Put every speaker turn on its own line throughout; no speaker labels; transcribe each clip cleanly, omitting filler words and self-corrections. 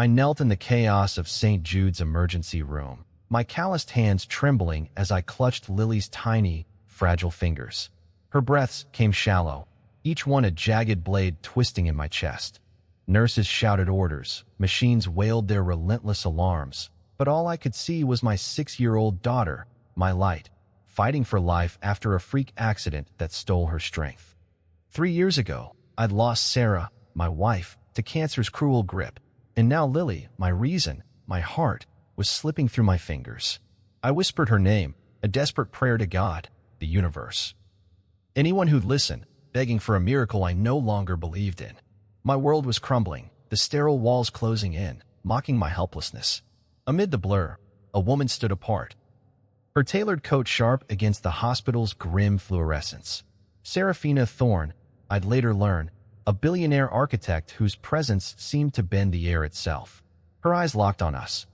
I knelt in the chaos of St. Jude's emergency room, my calloused hands trembling as I clutched Lily's tiny, fragile fingers. Her breaths came shallow, each one a jagged blade twisting in my chest. Nurses shouted orders, machines wailed their relentless alarms, but all I could see was my 6-year-old daughter, my light, fighting for life after a freak accident that stole her strength. 3 years ago, I'd lost Sarah, my wife, to cancer's cruel grip, and now Lily, my reason, my heart, was slipping through my fingers. I whispered her name, a desperate prayer to God, the universe. Anyone who'd listen, begging for a miracle I no longer believed in. My world was crumbling, the sterile walls closing in, mocking my helplessness. Amid the blur, a woman stood apart, her tailored coat sharp against the hospital's grim fluorescence. Seraphina Thorne, I'd later learn, a billionaire architect whose presence seemed to bend the air itself. Her eyes locked on us,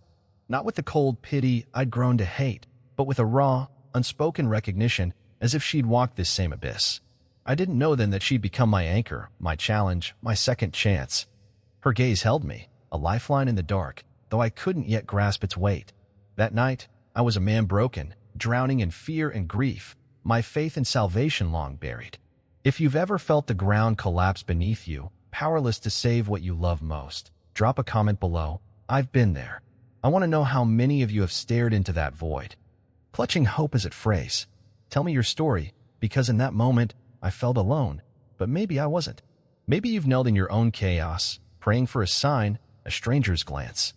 not with the cold pity I'd grown to hate, but with a raw, unspoken recognition, as if she'd walked this same abyss. I didn't know then that she'd become my anchor, my challenge, my second chance. Her gaze held me, a lifeline in the dark, though I couldn't yet grasp its weight. That night, I was a man broken, drowning in fear and grief, my faith in salvation long buried. If you've ever felt the ground collapse beneath you, powerless to save what you love most, drop a comment below. I've been there. I want to know how many of you have stared into that void, clutching hope as it frays. Tell me your story, because in that moment, I felt alone, but maybe I wasn't. Maybe you've knelt in your own chaos, praying for a sign, a stranger's glance,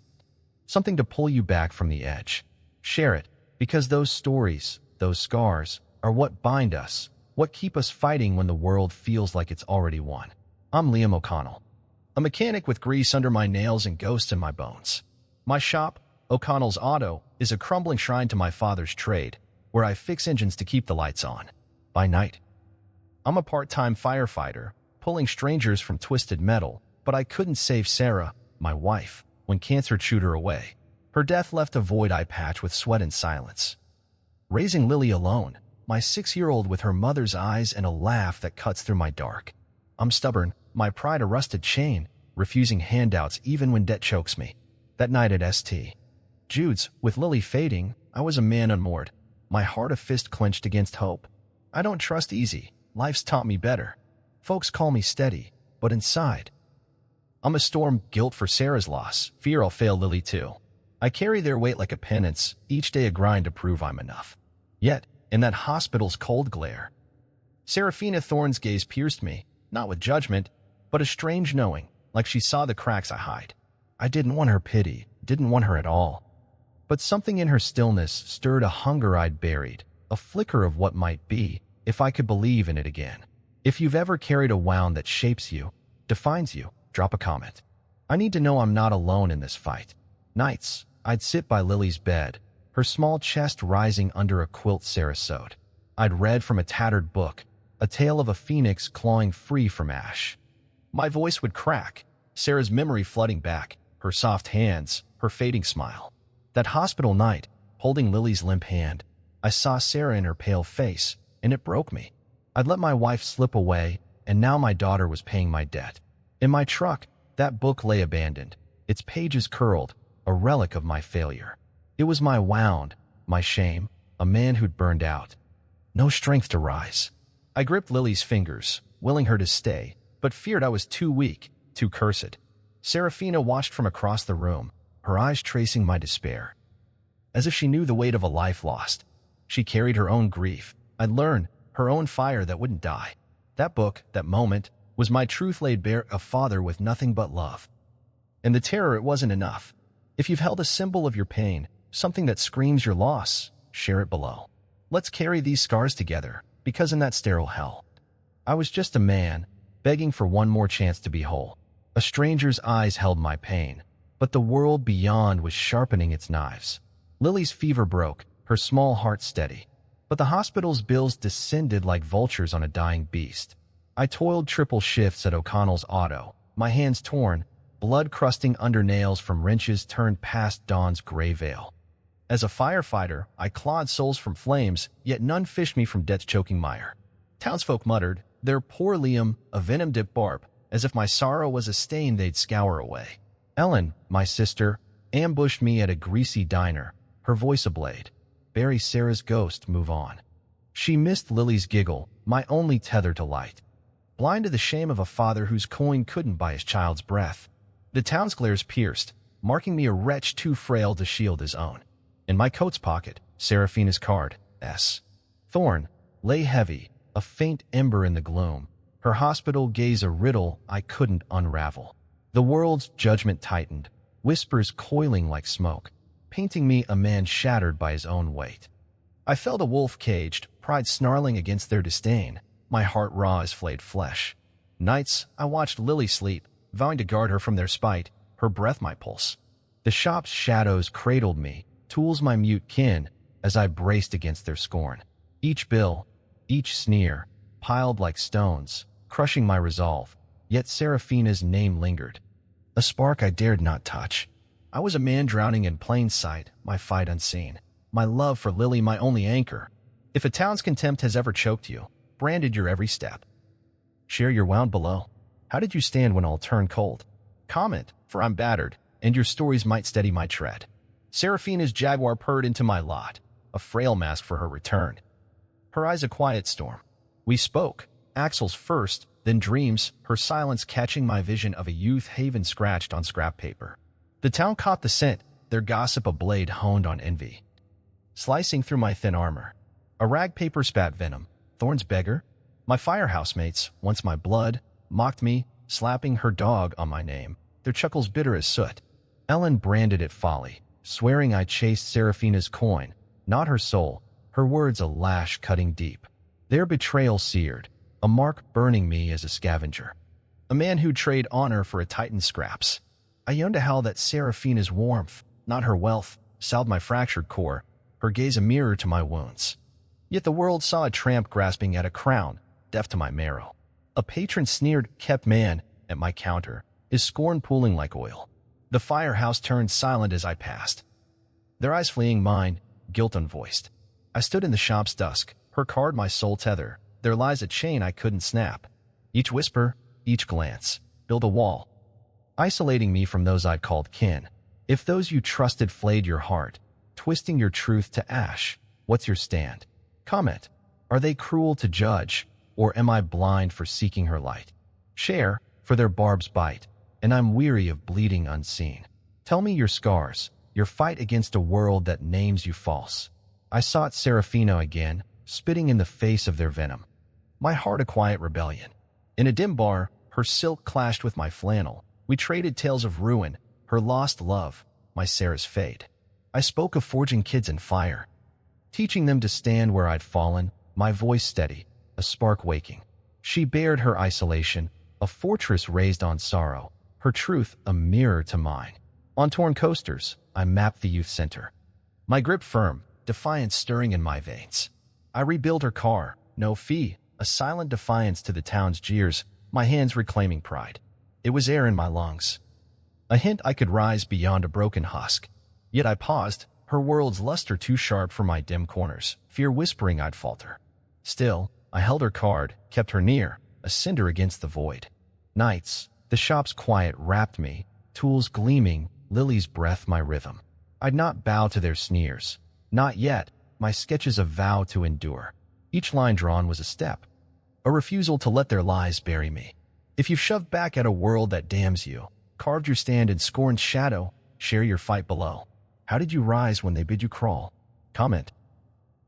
something to pull you back from the edge. Share it, because those stories, those scars, are what bind us, what keep us fighting when the world feels like it's already won. I'm Liam O'Connell, a mechanic with grease under my nails and ghosts in my bones. My shop, O'Connell's Auto, is a crumbling shrine to my father's trade, where I fix engines to keep the lights on. By night, I'm a part-time firefighter, pulling strangers from twisted metal, but I couldn't save Sarah, my wife, when cancer chewed her away. Her death left a void I patch with sweat and silence. Raising Lily alone, my 6-year-old with her mother's eyes and a laugh that cuts through my dark. I'm stubborn, my pride a rusted chain, refusing handouts even when debt chokes me. That night at St. Jude's, with Lily fading, I was a man unmoored, my heart a fist clenched against hope. I don't trust easy. Life's taught me better. Folks call me steady, but inside, I'm a storm, guilt for Sarah's loss, fear I'll fail Lily too. I carry their weight like a penance, each day a grind to prove I'm enough. Yet, in that hospital's cold glare, Seraphina Thorne's gaze pierced me, not with judgment, but a strange knowing, like she saw the cracks I hide. I didn't want her pity, didn't want her at all. But something in her stillness stirred a hunger I'd buried, a flicker of what might be, if I could believe in it again. If you've ever carried a wound that shapes you, defines you, drop a comment. I need to know I'm not alone in this fight. Nights, I'd sit by Lily's bed, her small chest rising under a quilt Sarah sewed. I'd read from a tattered book, a tale of a phoenix clawing free from ash. My voice would crack, Sarah's memory flooding back, her soft hands, her fading smile. That hospital night, holding Lily's limp hand, I saw Sarah in her pale face, and it broke me. I'd let my wife slip away, and now my daughter was paying my debt. In my truck, that book lay abandoned, its pages curled, a relic of my failure. It was my wound, my shame, a man who'd burned out. No strength to rise. I gripped Lily's fingers, willing her to stay, but feared I was too weak, too cursed. Seraphina watched from across the room, her eyes tracing my despair. As if she knew the weight of a life lost. She carried her own grief. I'd learned her own fire that wouldn't die. That book, that moment, was my truth laid bare, a father with nothing but love. And the terror, it wasn't enough. If you've held a symbol of your pain, something that screams your loss, share it below. Let's carry these scars together, because in that sterile hell, I was just a man, begging for one more chance to be whole. A stranger's eyes held my pain, but the world beyond was sharpening its knives. Lily's fever broke, her small heart steady. But the hospital's bills descended like vultures on a dying beast. I toiled triple shifts at O'Connell's Auto, my hands torn, blood crusting under nails from wrenches turned past dawn's gray veil. As a firefighter, I clawed souls from flames, yet none fished me from death's choking mire. Townsfolk muttered, "Their poor Liam, a venom-dipped barb," as if my sorrow was a stain they'd scour away. Ellen, my sister, ambushed me at a greasy diner, her voice ablade. Bury Sarah's ghost, move on. She missed Lily's giggle, my only tether to light. Blind to the shame of a father whose coin couldn't buy his child's breath. The town's glares pierced, marking me a wretch too frail to shield his own. In my coat's pocket, Seraphina's card, S. Thorn, lay heavy, a faint ember in the gloom. Her hospital gaze a riddle I couldn't unravel. The world's judgment tightened, whispers coiling like smoke, painting me a man shattered by his own weight. I felt a wolf caged, pride snarling against their disdain, my heart raw as flayed flesh. Nights, I watched Lily sleep, vowing to guard her from their spite, her breath my pulse. The shop's shadows cradled me, tools my mute kin, as I braced against their scorn. Each bill, each sneer, piled like stones, crushing my resolve, yet Seraphina's name lingered. A spark I dared not touch. I was a man drowning in plain sight, my fight unseen. My love for Lily my only anchor. If a town's contempt has ever choked you, branded your every step, share your wound below. How did you stand when all turned cold? Comment, for I'm battered, and your stories might steady my tread. Seraphina's jaguar purred into my lot, a frail mask for her return. Her eyes a quiet storm. We spoke, axles first, then dreams, her silence catching my vision of a youth haven scratched on scrap paper. The town caught the scent, their gossip a blade honed on envy. Slicing through my thin armor, a rag paper spat venom. Thorn's beggar? My firehouse mates, once my blood, mocked me, slapping her dog on my name, their chuckles bitter as soot. Ellen branded it folly, swearing I chased Seraphina's coin, not her soul, her words a lash cutting deep. Their betrayal seared, a mark burning me as a scavenger. A man who'd trade honor for a Titan's scraps. I yearned to howl that Seraphina's warmth, not her wealth, salved my fractured core, her gaze a mirror to my wounds. Yet the world saw a tramp grasping at a crown, deaf to my marrow. A patron sneered, kept man, at my counter, his scorn pooling like oil. The firehouse turned silent as I passed, their eyes fleeing mine, guilt unvoiced. I stood in the shop's dusk, her card my sole tether, their lies a chain I couldn't snap. Each whisper, each glance, built a wall, isolating me from those I'd called kin. If those you trusted flayed your heart, twisting your truth to ash, what's your stand? Comment, are they cruel to judge, or am I blind for seeking her light? Share, for their barbs bite, and I'm weary of bleeding unseen. Tell me your scars, your fight against a world that names you false. I sought Seraphina again, spitting in the face of their venom. My heart a quiet rebellion. In a dim bar, her silk clashed with my flannel. We traded tales of ruin, her lost love, my Sarah's fate. I spoke of forging kids in fire, teaching them to stand where I'd fallen, my voice steady, a spark waking. She bared her isolation, a fortress raised on sorrow, her truth a mirror to mine. On torn coasters, I mapped the youth center. My grip firm, defiance stirring in my veins. I rebuilt her car, no fee, a silent defiance to the town's jeers, my hands reclaiming pride. It was air in my lungs, a hint I could rise beyond a broken husk. Yet I paused, her world's luster too sharp for my dim corners, fear whispering I'd falter. Still, I held her card, kept her near, a cinder against the void. Nights, the shop's quiet wrapped me, tools gleaming, Lily's breath my rhythm. I'd not bow to their sneers. Not yet, my sketches a vow to endure. Each line drawn was a step, a refusal to let their lies bury me. If you've shoved back at a world that damns you, carved your stand in scorn's shadow, share your fight below. How did you rise when they bid you crawl? Comment,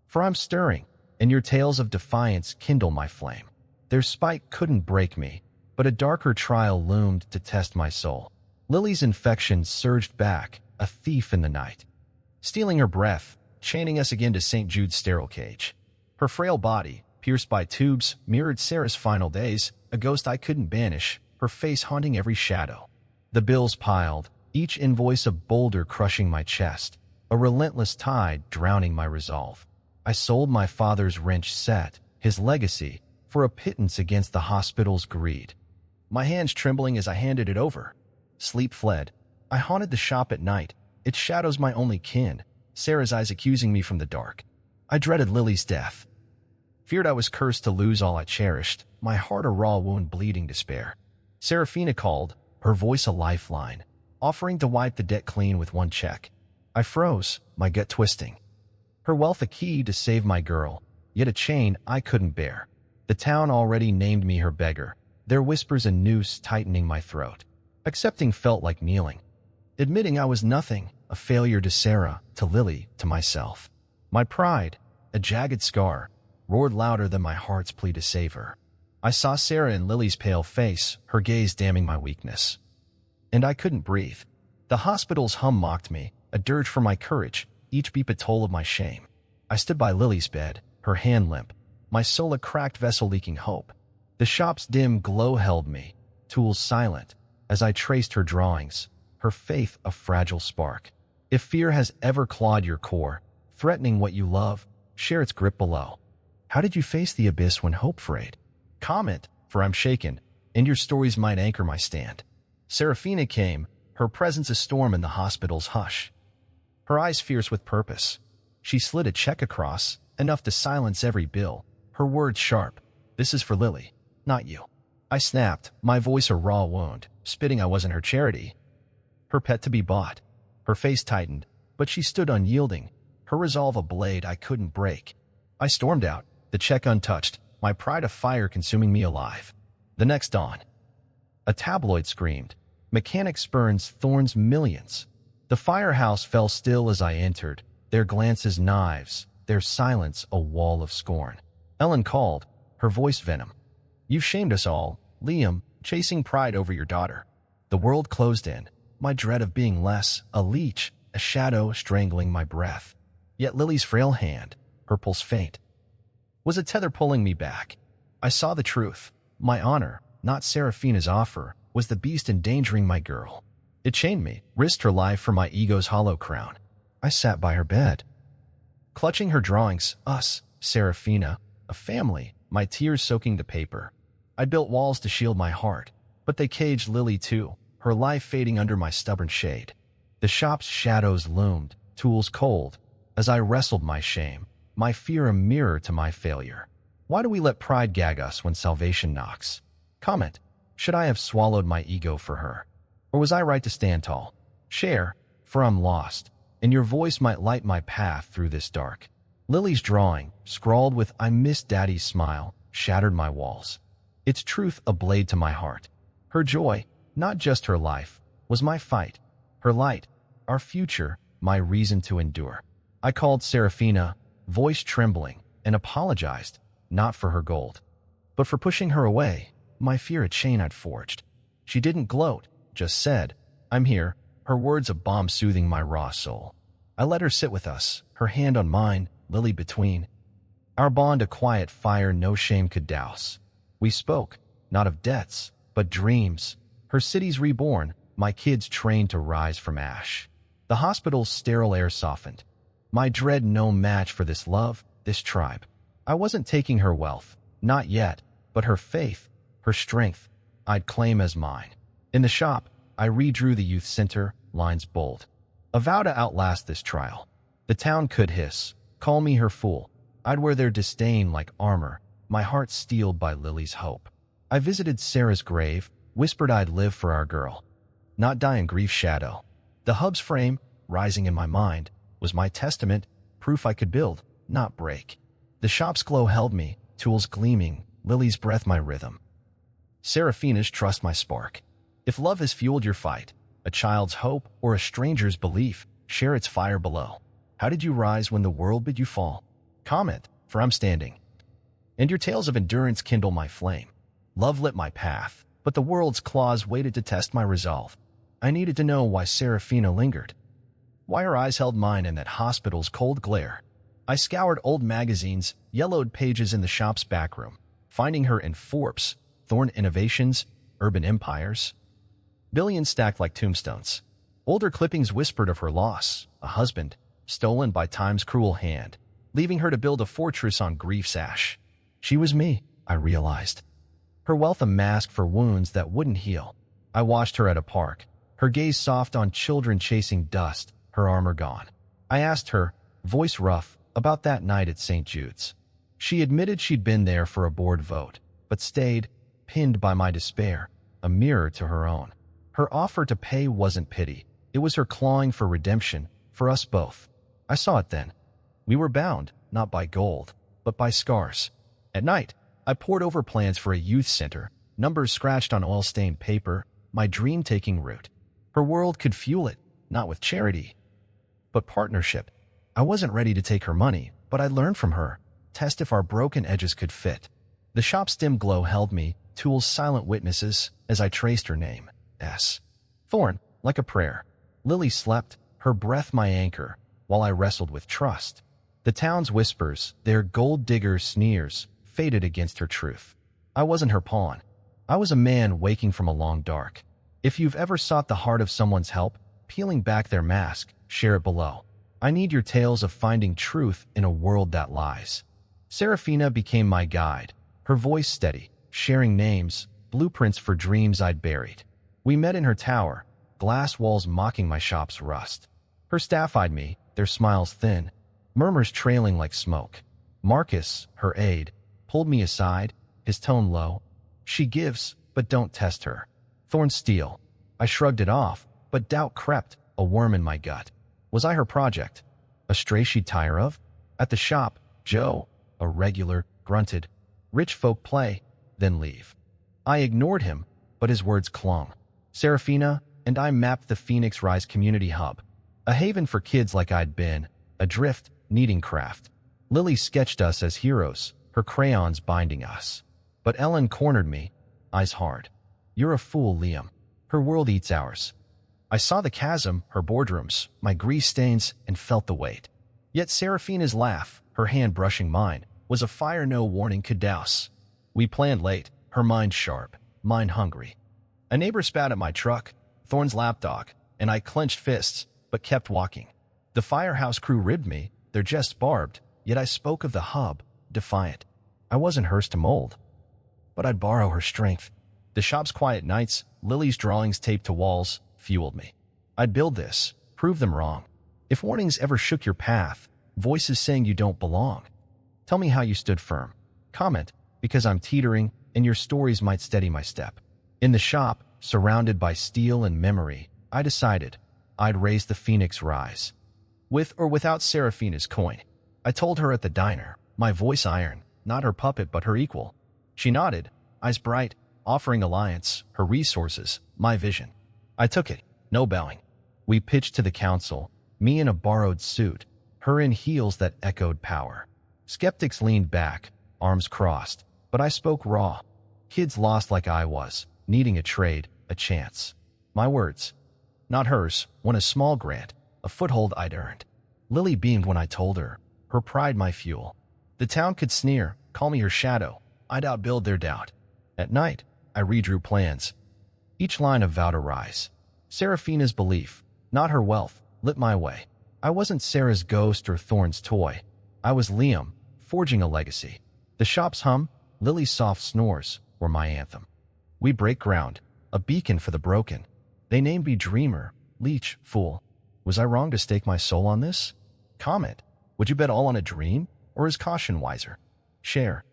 for I'm stirring, and your tales of defiance kindle my flame. Their spite couldn't break me, but a darker trial loomed to test my soul. Lily's infection surged back, a thief in the night, stealing her breath, chaining us again to St. Jude's sterile cage. Her frail body, pierced by tubes, mirrored Sarah's final days, a ghost I couldn't banish, her face haunting every shadow. The bills piled, each invoice a boulder crushing my chest, a relentless tide drowning my resolve. I sold my father's wrench set, his legacy, for a pittance against the hospital's greed. My hands trembling as I handed it over. Sleep fled. I haunted the shop at night, its shadows my only kin, Sarah's eyes accusing me from the dark. I dreaded Lily's death, feared I was cursed to lose all I cherished, my heart a raw wound bleeding despair. Seraphina called, her voice a lifeline, offering to wipe the debt clean with one check. I froze, my gut twisting. Her wealth a key to save my girl, yet a chain I couldn't bear. The town already named me her beggar, their whispers a noose tightening my throat. Accepting felt like kneeling. Admitting I was nothing, a failure to Sarah, to Lily, to myself. My pride, a jagged scar, roared louder than my heart's plea to save her. I saw Sarah in Lily's pale face, her gaze damning my weakness. And I couldn't breathe. The hospital's hum mocked me, a dirge for my courage, each beep a toll of my shame. I stood by Lily's bed, her hand limp, my soul a cracked vessel leaking hope. The shop's dim glow held me, tools silent, as I traced her drawings, her faith a fragile spark. If fear has ever clawed your core, threatening what you love, share its grip below. How did you face the abyss when hope frayed? Comment, for I'm shaken, and your stories might anchor my stand. Seraphina came, her presence a storm in the hospital's hush. Her eyes fierce with purpose. She slid a check across, enough to silence every bill, her words sharp. This is for Lily, not you. I snapped, my voice a raw wound, spitting I wasn't her charity. Her pet to be bought. Her face tightened, but she stood unyielding, her resolve a blade I couldn't break. I stormed out, the check untouched, my pride a fire consuming me alive. The next dawn. A tabloid screamed. Mechanic spurns thorns millions. The firehouse fell still as I entered, their glances knives, their silence a wall of scorn. Ellen called, her voice venom. You've shamed us all, Liam, chasing pride over your daughter. The world closed in, my dread of being less, a leech, a shadow strangling my breath. Yet Lily's frail hand, her pulse faint, was a tether pulling me back. I saw the truth. My honor, not Seraphina's offer, was the beast endangering my girl. It chained me, risked her life for my ego's hollow crown. I sat by her bed, clutching her drawings, us, Seraphina, a family, my tears soaking the paper. I built walls to shield my heart, but they caged Lily too, her life fading under my stubborn shade. The shop's shadows loomed, tools cold, as I wrestled my shame, my fear a mirror to my failure. Why do we let pride gag us when salvation knocks? Comment, should I have swallowed my ego for her? Or was I right to stand tall? Share, for I'm lost, and your voice might light my path through this dark. Lily's drawing, scrawled with I miss Daddy's smile, shattered my walls. Its truth a blade to my heart. Her joy, not just her life, was my fight. Her light, our future, my reason to endure. I called Seraphina, voice trembling, and apologized, not for her gold, but for pushing her away, my fear a chain I'd forged. She didn't gloat, just said, I'm here, her words a balm soothing my raw soul. I let her sit with us, her hand on mine, Lily between. Our bond a quiet fire no shame could douse. We spoke, not of debts, but dreams. Her cities reborn, my kids trained to rise from ash. The hospital's sterile air softened. My dread no match for this love, this tribe. I wasn't taking her wealth, not yet, but her faith, her strength, I'd claim as mine. In the shop, I redrew the youth center, lines bold. A vow to outlast this trial. The town could hiss, call me her fool. I'd wear their disdain like armor, my heart steeled by Lily's hope. I visited Sarah's grave, whispered I'd live for our girl, not die in grief's shadow. The hub's frame, rising in my mind, was my testament, proof I could build, not break. The shop's glow held me, tools gleaming, Lily's breath my rhythm. Seraphina's trust my spark. If love has fueled your fight, a child's hope or a stranger's belief, share its fire below. How did you rise when the world bid you fall? Comment, for I'm standing. And your tales of endurance kindle my flame. Love lit my path, but the world's claws waited to test my resolve. I needed to know why Seraphina lingered, why her eyes held mine in that hospital's cold glare. I scoured old magazines, yellowed pages in the shop's backroom, finding her in Forbes, Thorn Innovations, Urban Empires. Billions stacked like tombstones. Older clippings whispered of her loss, a husband, stolen by time's cruel hand, leaving her to build a fortress on grief's ash. She was me, I realized. Her wealth a mask for wounds that wouldn't heal. I watched her at a park, her gaze soft on children chasing dust, her armor gone. I asked her, voice rough, about that night at St. Jude's. She admitted she'd been there for a board vote, but stayed, pinned by my despair, a mirror to her own. Her offer to pay wasn't pity. It was her clawing for redemption, for us both. I saw it then. We were bound, not by gold, but by scars. At night, I pored over plans for a youth center, numbers scratched on oil-stained paper, my dream taking root. Her world could fuel it, not with charity, but partnership. I wasn't ready to take her money, but I learned from her, test if our broken edges could fit. The shop's dim glow held me, tools silent witnesses, as I traced her name. S. Thorn, like a prayer. Lily slept, her breath my anchor, while I wrestled with trust. The town's whispers, their gold-digger sneers, faded against her truth. I wasn't her pawn. I was a man waking from a long dark. If you've ever sought the heart of someone's help, peeling back their mask, share it below. I need your tales of finding truth in a world that lies. Seraphina became my guide, her voice steady, sharing names, blueprints for dreams I'd buried. We met in her tower, glass walls mocking my shop's rust. Her staff eyed me, their smiles thin, murmurs trailing like smoke. Marcus, her aide, pulled me aside, his tone low. She gives, but don't test her. Thorn steel. I shrugged it off, but doubt crept, a worm in my gut. Was I her project? A stray she'd tire of? At the shop, Joe, a regular, grunted. Rich folk play, then leave. I ignored him, but his words clung. Seraphina and I mapped the Phoenix Rise Community Hub, a haven for kids like I'd been, adrift, needing craft. Lily sketched us as heroes, her crayons binding us. But Ellen cornered me, eyes hard. You're a fool, Liam. Her world eats ours. I saw the chasm, her boardrooms, my grease stains, and felt the weight. Yet Seraphina's laugh, her hand brushing mine, was a fire no warning could douse. We planned late, her mind sharp, mine hungry. A neighbor spat at my truck, Thorn's lapdog, and I clenched fists, but kept walking. The firehouse crew ribbed me, their jests barbed, yet I spoke of the hub, defiant. I wasn't hers to mold, but I'd borrow her strength. The shop's quiet nights, Lily's drawings taped to walls, fueled me. I'd build this, prove them wrong. If warnings ever shook your path, voices saying you don't belong, tell me how you stood firm. Comment, because I'm teetering, and your stories might steady my step. In the shop, surrounded by steel and memory, I decided I'd raise the Phoenix Rise. With or without Seraphina's coin. I told her at the diner, my voice iron, not her puppet but her equal. She nodded, eyes bright, offering alliance, her resources, my vision. I took it, no bowing. We pitched to the council, me in a borrowed suit, her in heels that echoed power. Skeptics leaned back, arms crossed, but I spoke raw. Kids lost like I was, needing a trade, a chance. My words, not hers, won a small grant, a foothold I'd earned. Lily beamed when I told her, her pride my fuel. The town could sneer, call me her shadow, I'd outbuild their doubt. At night, I redrew plans. Each line a vow to rise. Seraphina's belief, not her wealth, lit my way. I wasn't Sarah's ghost or Thorn's toy. I was Liam, forging a legacy. The shop's hum, Lily's soft snores, were my anthem. We break ground, a beacon for the broken. They named me dreamer, leech, fool. Was I wrong to stake my soul on this? Comment. Would you bet all on a dream, or is caution wiser? Share.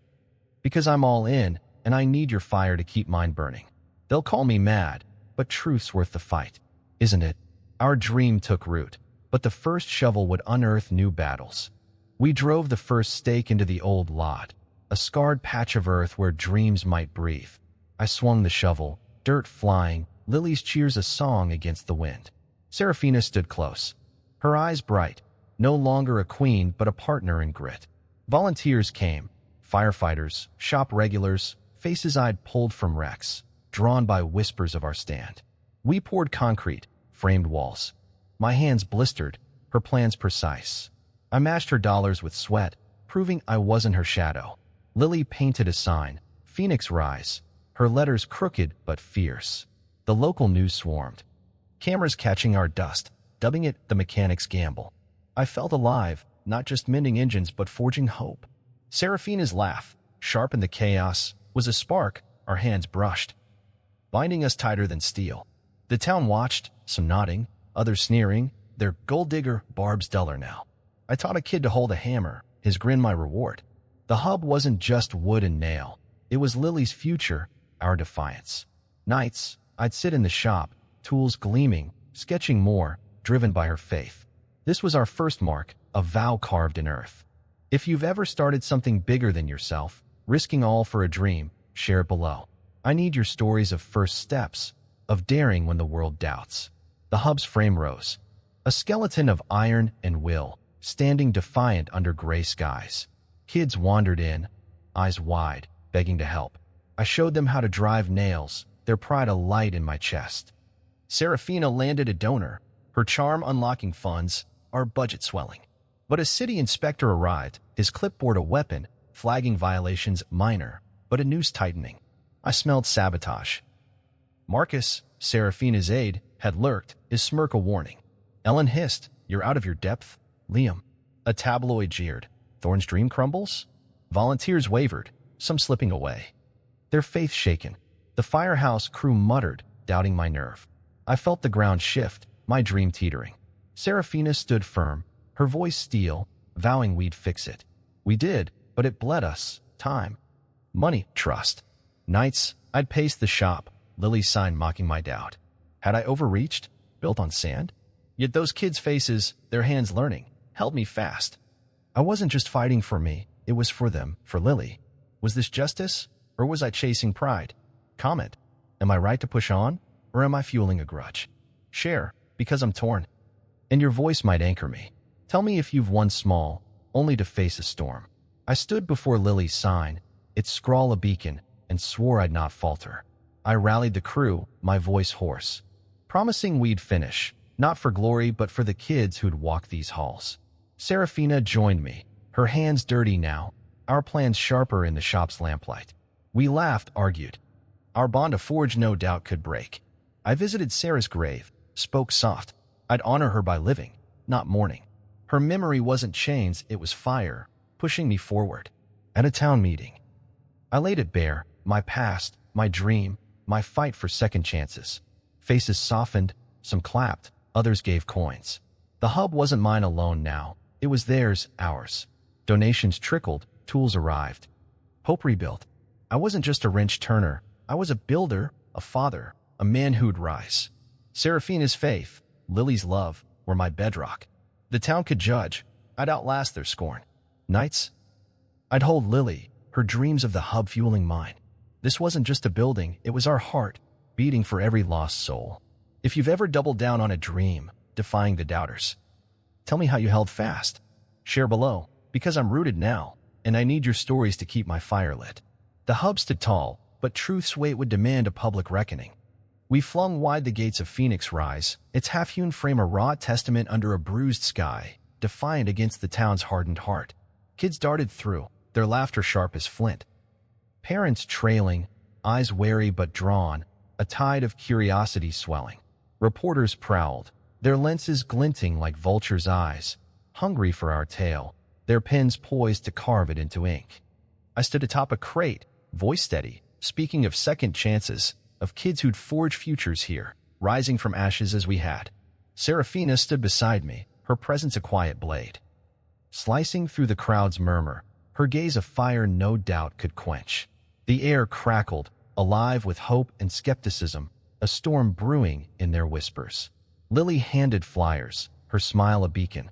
Because I'm all in, and I need your fire to keep mine burning. They'll call me mad, but truth's worth the fight, isn't it? Our dream took root, but the first shovel would unearth new battles. We drove the first stake into the old lot, a scarred patch of earth where dreams might breathe. I swung the shovel, dirt flying, Lily's cheers a song against the wind. Seraphina stood close, her eyes bright, no longer a queen but a partner in grit. Volunteers came, firefighters, shop regulars, faces I'd pulled from wrecks, drawn by whispers of our stand. We poured concrete, framed walls. My hands blistered, her plans precise. I matched her dollars with sweat, proving I wasn't her shadow. Lily painted a sign, Phoenix Rise, her letters crooked but fierce. The local news swarmed, cameras catching our dust, dubbing it the mechanic's gamble. I felt alive, not just mending engines but forging hope. Seraphina's laugh, sharp in the chaos, was a spark our hands brushed, binding us tighter than steel. The town watched, some nodding, others sneering, their gold digger barbs duller now. I taught a kid to hold a hammer, his grin my reward. The hub wasn't just wood and nail. It was Lily's future, our defiance. Nights, I'd sit in the shop, tools gleaming, sketching more, driven by her faith. This was our first mark, a vow carved in earth. If you've ever started something bigger than yourself, risking all for a dream, share it below. I need your stories of first steps, of daring when the world doubts. The hub's frame rose, a skeleton of iron and will, standing defiant under gray skies. Kids wandered in, eyes wide, begging to help. I showed them how to drive nails, their pride alight in my chest. Seraphina landed a donor, her charm unlocking funds, our budget swelling. But a city inspector arrived, his clipboard a weapon, flagging violations minor, but a noose tightening. I smelled sabotage. Marcus, Seraphina's aide, had lurked, his smirk a warning. Ellen hissed, "You're out of your depth." Liam, a tabloid jeered. Thorn's dream crumbles? Volunteers wavered, some slipping away, their faith shaken. The firehouse crew muttered, doubting my nerve. I felt the ground shift, my dream teetering. Seraphina stood firm, her voice steel, vowing we'd fix it. We did, but it bled us. Time. Money. Trust. Nights, I'd pace the shop, Lily's sign mocking my doubt. Had I overreached? Built on sand? Yet those kids' faces, their hands learning, held me fast. I wasn't just fighting for me, it was for them, for Lily. Was this justice, or was I chasing pride? Comment. Am I right to push on, or am I fueling a grudge? Share, because I'm torn. And your voice might anchor me. Tell me if you've won small, only to face a storm. I stood before Lily's sign, its scrawl a beacon, and swore I'd not falter. I rallied the crew, my voice hoarse, promising we'd finish, not for glory but for the kids who'd walk these halls. Seraphina joined me, her hands dirty now, our plans sharper in the shop's lamplight. We laughed, argued. Our bond a forge no doubt could break. I visited Sarah's grave, spoke soft. I'd honor her by living, not mourning. Her memory wasn't chains, it was fire, pushing me forward. At a town meeting, I laid it bare, my past, my dream, my fight for second chances. Faces softened, some clapped, others gave coins. The hub wasn't mine alone now, it was theirs, ours. Donations trickled, tools arrived. Hope rebuilt. I wasn't just a wrench turner, I was a builder, a father, a man who'd rise. Seraphina's faith, Lily's love, were my bedrock. The town could judge, I'd outlast their scorn. Nights, I'd hold Lily, her dreams of the hub fueling mine. This wasn't just a building, it was our heart, beating for every lost soul. If you've ever doubled down on a dream, defying the doubters, tell me how you held fast. Share below, because I'm rooted now, and I need your stories to keep my fire lit. The hub stood tall, but truth's weight would demand a public reckoning. We flung wide the gates of Phoenix Rise, its half-hewn frame a raw testament under a bruised sky, defiant against the town's hardened heart. Kids darted through, their laughter sharp as flint. Parents trailing, eyes wary but drawn, a tide of curiosity swelling. Reporters prowled, their lenses glinting like vultures' eyes, hungry for our tale, their pens poised to carve it into ink. I stood atop a crate, voice steady, speaking of second chances, of kids who'd forge futures here, rising from ashes as we had. Seraphina stood beside me, her presence a quiet blade. Slicing through the crowd's murmur, her gaze a fire no doubt could quench. The air crackled, alive with hope and skepticism, a storm brewing in their whispers. Lily handed flyers, her smile a beacon.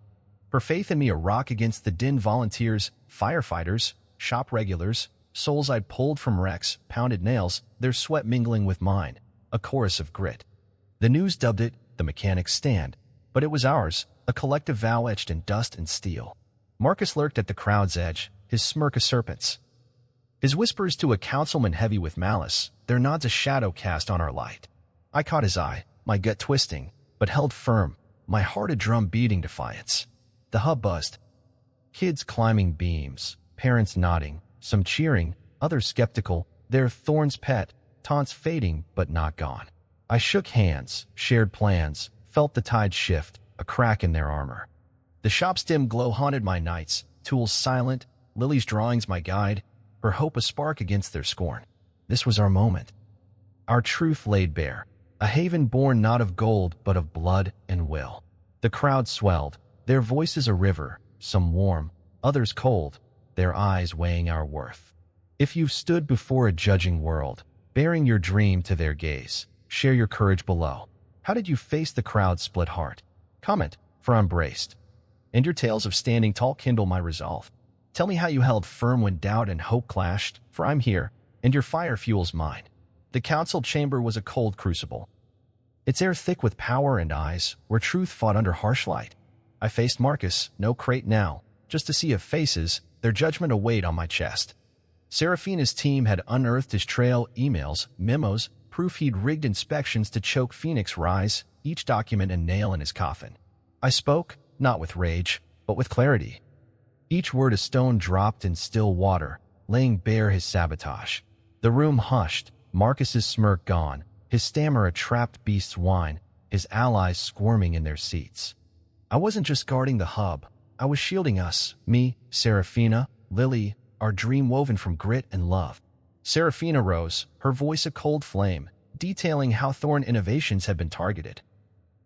Her faith in me a rock against the din. Volunteers, firefighters, shop regulars, souls I'd pulled from wrecks, pounded nails, their sweat mingling with mine, a chorus of grit. The news dubbed it the mechanic's stand, but it was ours, a collective vow etched in dust and steel. Marcus lurked at the crowd's edge, his smirk a serpent's. His whispers to a councilman heavy with malice, their nods a shadow cast on our light. I caught his eye, my gut twisting, but held firm, my heart a drum beating defiance. The hub buzzed. Kids climbing beams, parents nodding, some cheering, others skeptical, their thorns pet, taunts fading but not gone. I shook hands, shared plans, felt the tide shift, a crack in their armor. The shop's dim glow haunted my nights, tools silent, Lily's drawings my guide, her hope a spark against their scorn. This was our moment. Our truth laid bare, a haven born not of gold but of blood and will. The crowd swelled, their voices a river, some warm, others cold, their eyes weighing our worth. If you've stood before a judging world, bearing your dream to their gaze, share your courage below. How did you face the crowd's split heart? Comment, for I'm braced. And your tales of standing tall kindle my resolve. Tell me how you held firm when doubt and hope clashed, for I'm here, and your fire fuels mine. The council chamber was a cold crucible, its air thick with power and eyes, where truth fought under harsh light. I faced Marcus, no crate now, just a sea of faces, their judgment a weight on my chest. Seraphina's team had unearthed his trail, emails, memos, proof he'd rigged inspections to choke Phoenix Rise, each document a nail in his coffin. I spoke, not with rage, but with clarity. Each word a stone dropped in still water, laying bare his sabotage. The room hushed, Marcus's smirk gone, his stammer a trapped beast's whine, his allies squirming in their seats. I wasn't just guarding the hub. I was shielding us, me, Seraphina, Lily, our dream woven from grit and love. Seraphina rose, her voice a cold flame, detailing how Thorn Innovations had been targeted.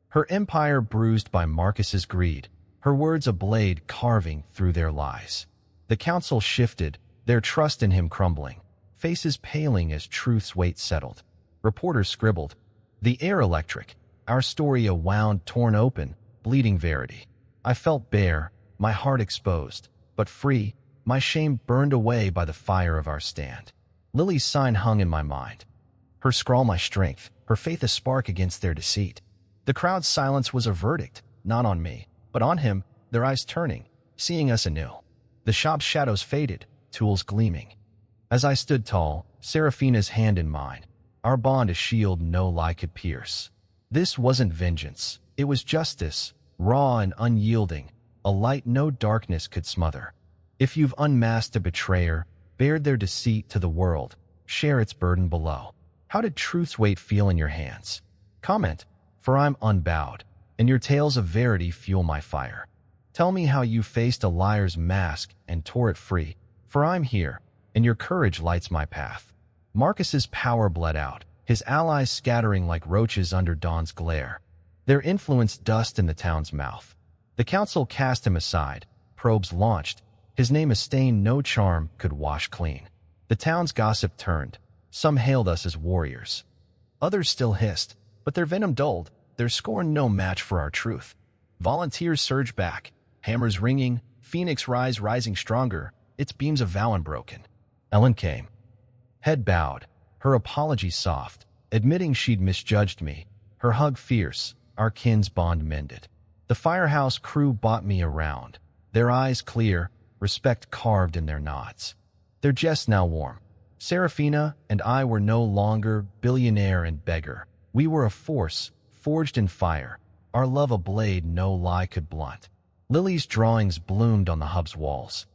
Her empire bruised by Marcus's greed, her words a blade carving through their lies. The council shifted, their trust in him crumbling, faces paling as truth's weight settled. Reporters scribbled, the air electric, our story a wound torn open, bleeding verity. I felt bare, my heart exposed, but free, my shame burned away by the fire of our stand. Lily's sign hung in my mind. Her scrawl my strength, her faith a spark against their deceit. The crowd's silence was a verdict, not on me, but on him, their eyes turning, seeing us anew. The shop's shadows faded, tools gleaming. As I stood tall, Seraphina's hand in mine, our bond a shield no lie could pierce. This wasn't vengeance, it was justice, raw and unyielding, a light no darkness could smother. If you've unmasked a betrayer, bared their deceit to the world, share its burden below. How did truth's weight feel in your hands? Comment, for I'm unbowed, and your tales of verity fuel my fire. Tell me how you faced a liar's mask and tore it free, for I'm here, and your courage lights my path. Marcus's power bled out, his allies scattering like roaches under dawn's glare. Their influence dust in the town's mouth. The council cast him aside, probes launched, his name a stain no charm could wash clean. The town's gossip turned, some hailed us as warriors. Others still hissed, but their venom dulled, their scorn no match for our truth. Volunteers surged back, hammers ringing, Phoenix Rise rising stronger, its beams of vow unbroken. Ellen came. Head bowed, her apology soft, admitting she'd misjudged me, her hug fierce, our kin's bond mended. The firehouse crew bought me around, their eyes clear, respect carved in their nods. Their jests now warm. Seraphina and I were no longer billionaire and beggar. We were a force, forged in fire, our love a blade no lie could blunt. Lily's drawings bloomed on the hub's walls,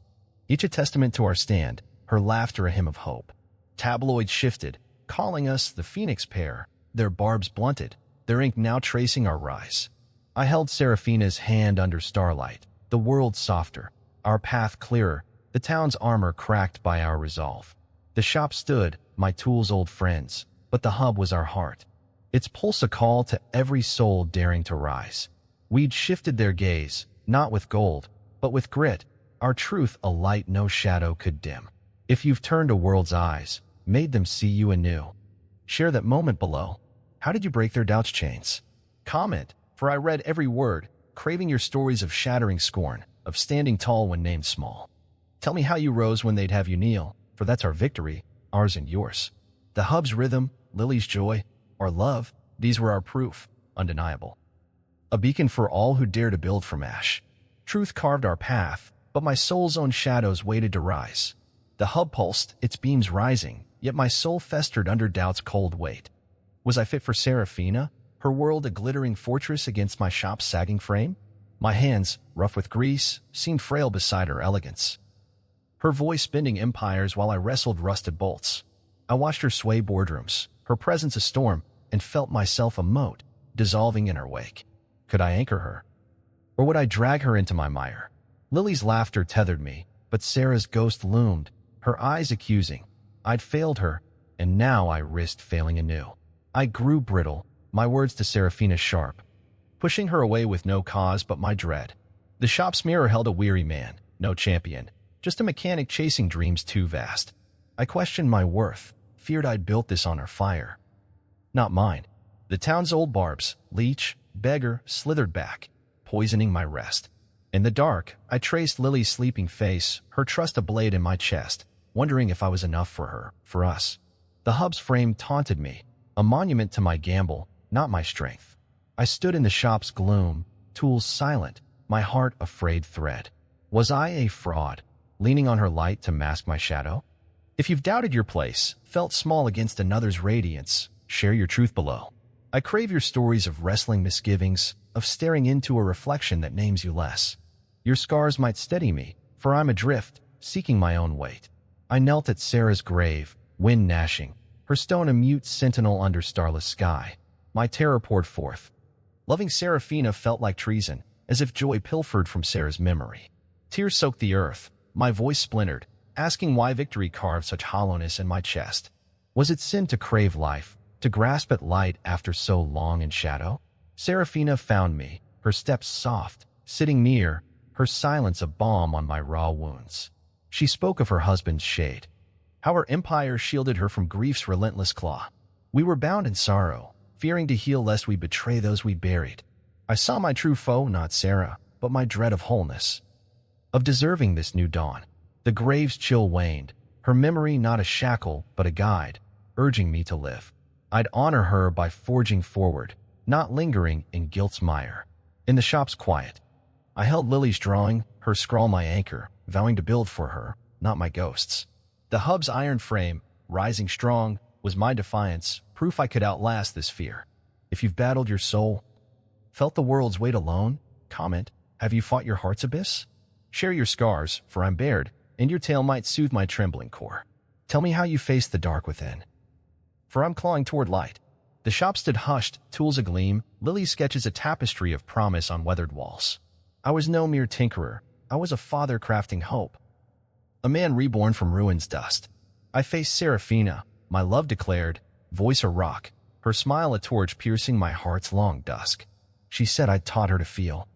each a testament to our stand, her laughter a hymn of hope. Tabloids shifted, calling us the Phoenix pair, their barbs blunted, their ink now tracing our rise. I held Seraphina's hand under starlight, the world softer, our path clearer, the town's armor cracked by our resolve. The shop stood, my tools old friends, but the hub was our heart. Its pulse a call to every soul daring to rise. We'd shifted their gaze, not with gold, but with grit, our truth a light no shadow could dim. If you've turned a world's eyes, made them see you anew. Share that moment below. How did you break their doubt's chains? Comment, for I read every word, craving your stories of shattering scorn, of standing tall when named small. Tell me how you rose when they'd have you kneel, for that's our victory, ours and yours. The hub's rhythm, Lily's joy, our love, these were our proof, undeniable. A beacon for all who dare to build from ash. Truth carved our path, but my soul's own shadows waited to rise. The hub pulsed, its beams rising, yet my soul festered under doubt's cold weight. Was I fit for Seraphina, her world a glittering fortress against my shop's sagging frame? My hands, rough with grease, seemed frail beside her elegance. Her voice bending empires while I wrestled rusted bolts. I watched her sway boardrooms, her presence a storm, and felt myself a moat, dissolving in her wake. Could I anchor her? Or would I drag her into my mire? Lily's laughter tethered me, but Sarah's ghost loomed, her eyes accusing. I'd failed her, and now I risked failing anew. I grew brittle, my words to Seraphina sharp, pushing her away with no cause but my dread. The shop's mirror held a weary man, no champion, just a mechanic chasing dreams too vast. I questioned my worth, feared I'd built this on her fire. Not mine. The town's old barbs, leech, beggar, slithered back, poisoning my rest. In the dark, I traced Lily's sleeping face, her trust ablaze in my chest, wondering if I was enough for her, for us. The hub's frame taunted me, a monument to my gamble, not my strength. I stood in the shop's gloom, tools silent, my heart a frayed thread. Was I a fraud, leaning on her light to mask my shadow? If you've doubted your place, felt small against another's radiance, share your truth below. I crave your stories of wrestling misgivings, of staring into a reflection that names you less. Your scars might steady me, for I'm adrift, seeking my own weight. I knelt at Sarah's grave, wind gnashing, her stone a mute sentinel under starless sky. My terror poured forth. Loving Seraphina felt like treason, as if joy pilfered from Sarah's memory. Tears soaked the earth, my voice splintered, asking why victory carved such hollowness in my chest. Was it sin to crave life, to grasp at light after so long in shadow? Seraphina found me, her steps soft, sitting near, her silence a balm on my raw wounds. She spoke of her husband's shade, how her empire shielded her from grief's relentless claw. We were bound in sorrow, fearing to heal lest we betray those we buried. I saw my true foe, not Sarah, but my dread of wholeness, of deserving this new dawn. The grave's chill waned, her memory not a shackle but a guide, urging me to live. I'd honor her by forging forward, not lingering in guilt's mire. In the shop's quiet, I held Lily's drawing, her scrawl my anchor, vowing to build for her, not my ghosts. The hub's iron frame, rising strong, was my defiance, proof I could outlast this fear. If you've battled your soul, felt the world's weight alone, comment, have you fought your heart's abyss? Share your scars, for I'm bared, and your tale might soothe my trembling core. Tell me how you faced the dark within, for I'm clawing toward light. The shop stood hushed, tools agleam, Lily's sketches a tapestry of promise on weathered walls. I was no mere tinkerer, I was a father crafting hope, a man reborn from ruin's dust. I faced Seraphina, my love declared, voice a rock, her smile a torch piercing my heart's long dusk. She said I'd taught her to feel,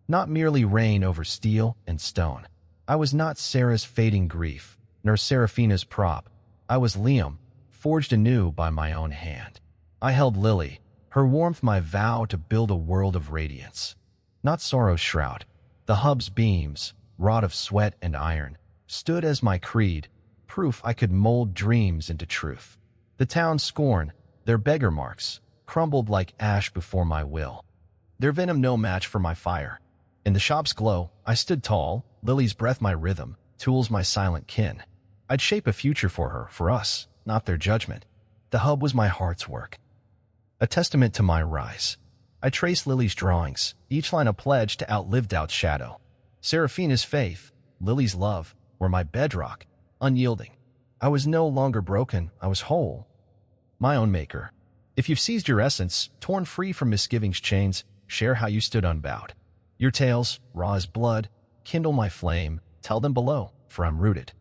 not merely reign over steel and stone. I was not Sarah's fading grief, nor Seraphina's prop. I was Liam, forged anew by my own hand. I held Lily, her warmth my vow to build a world of radiance, not sorrow's shroud. The hub's beams, wrought of sweat and iron, stood as my creed, proof I could mold dreams into truth. The town's scorn, their beggar marks, crumbled like ash before my will, their venom no match for my fire. In the shop's glow, I stood tall, Lily's breath my rhythm, tools my silent kin. I'd shape a future for her, for us, not their judgment. The hub was my heart's work, a testament to my rise. I traced Lily's drawings, each line a pledge to outlive doubt's shadow. Seraphina's faith, Lily's love, were my bedrock, unyielding. I was no longer broken, I was whole, my own maker. If you've seized your essence, torn free from misgivings' chains, share how you stood unbowed. Your tales, raw as blood, kindle my flame, tell them below, for I'm rooted,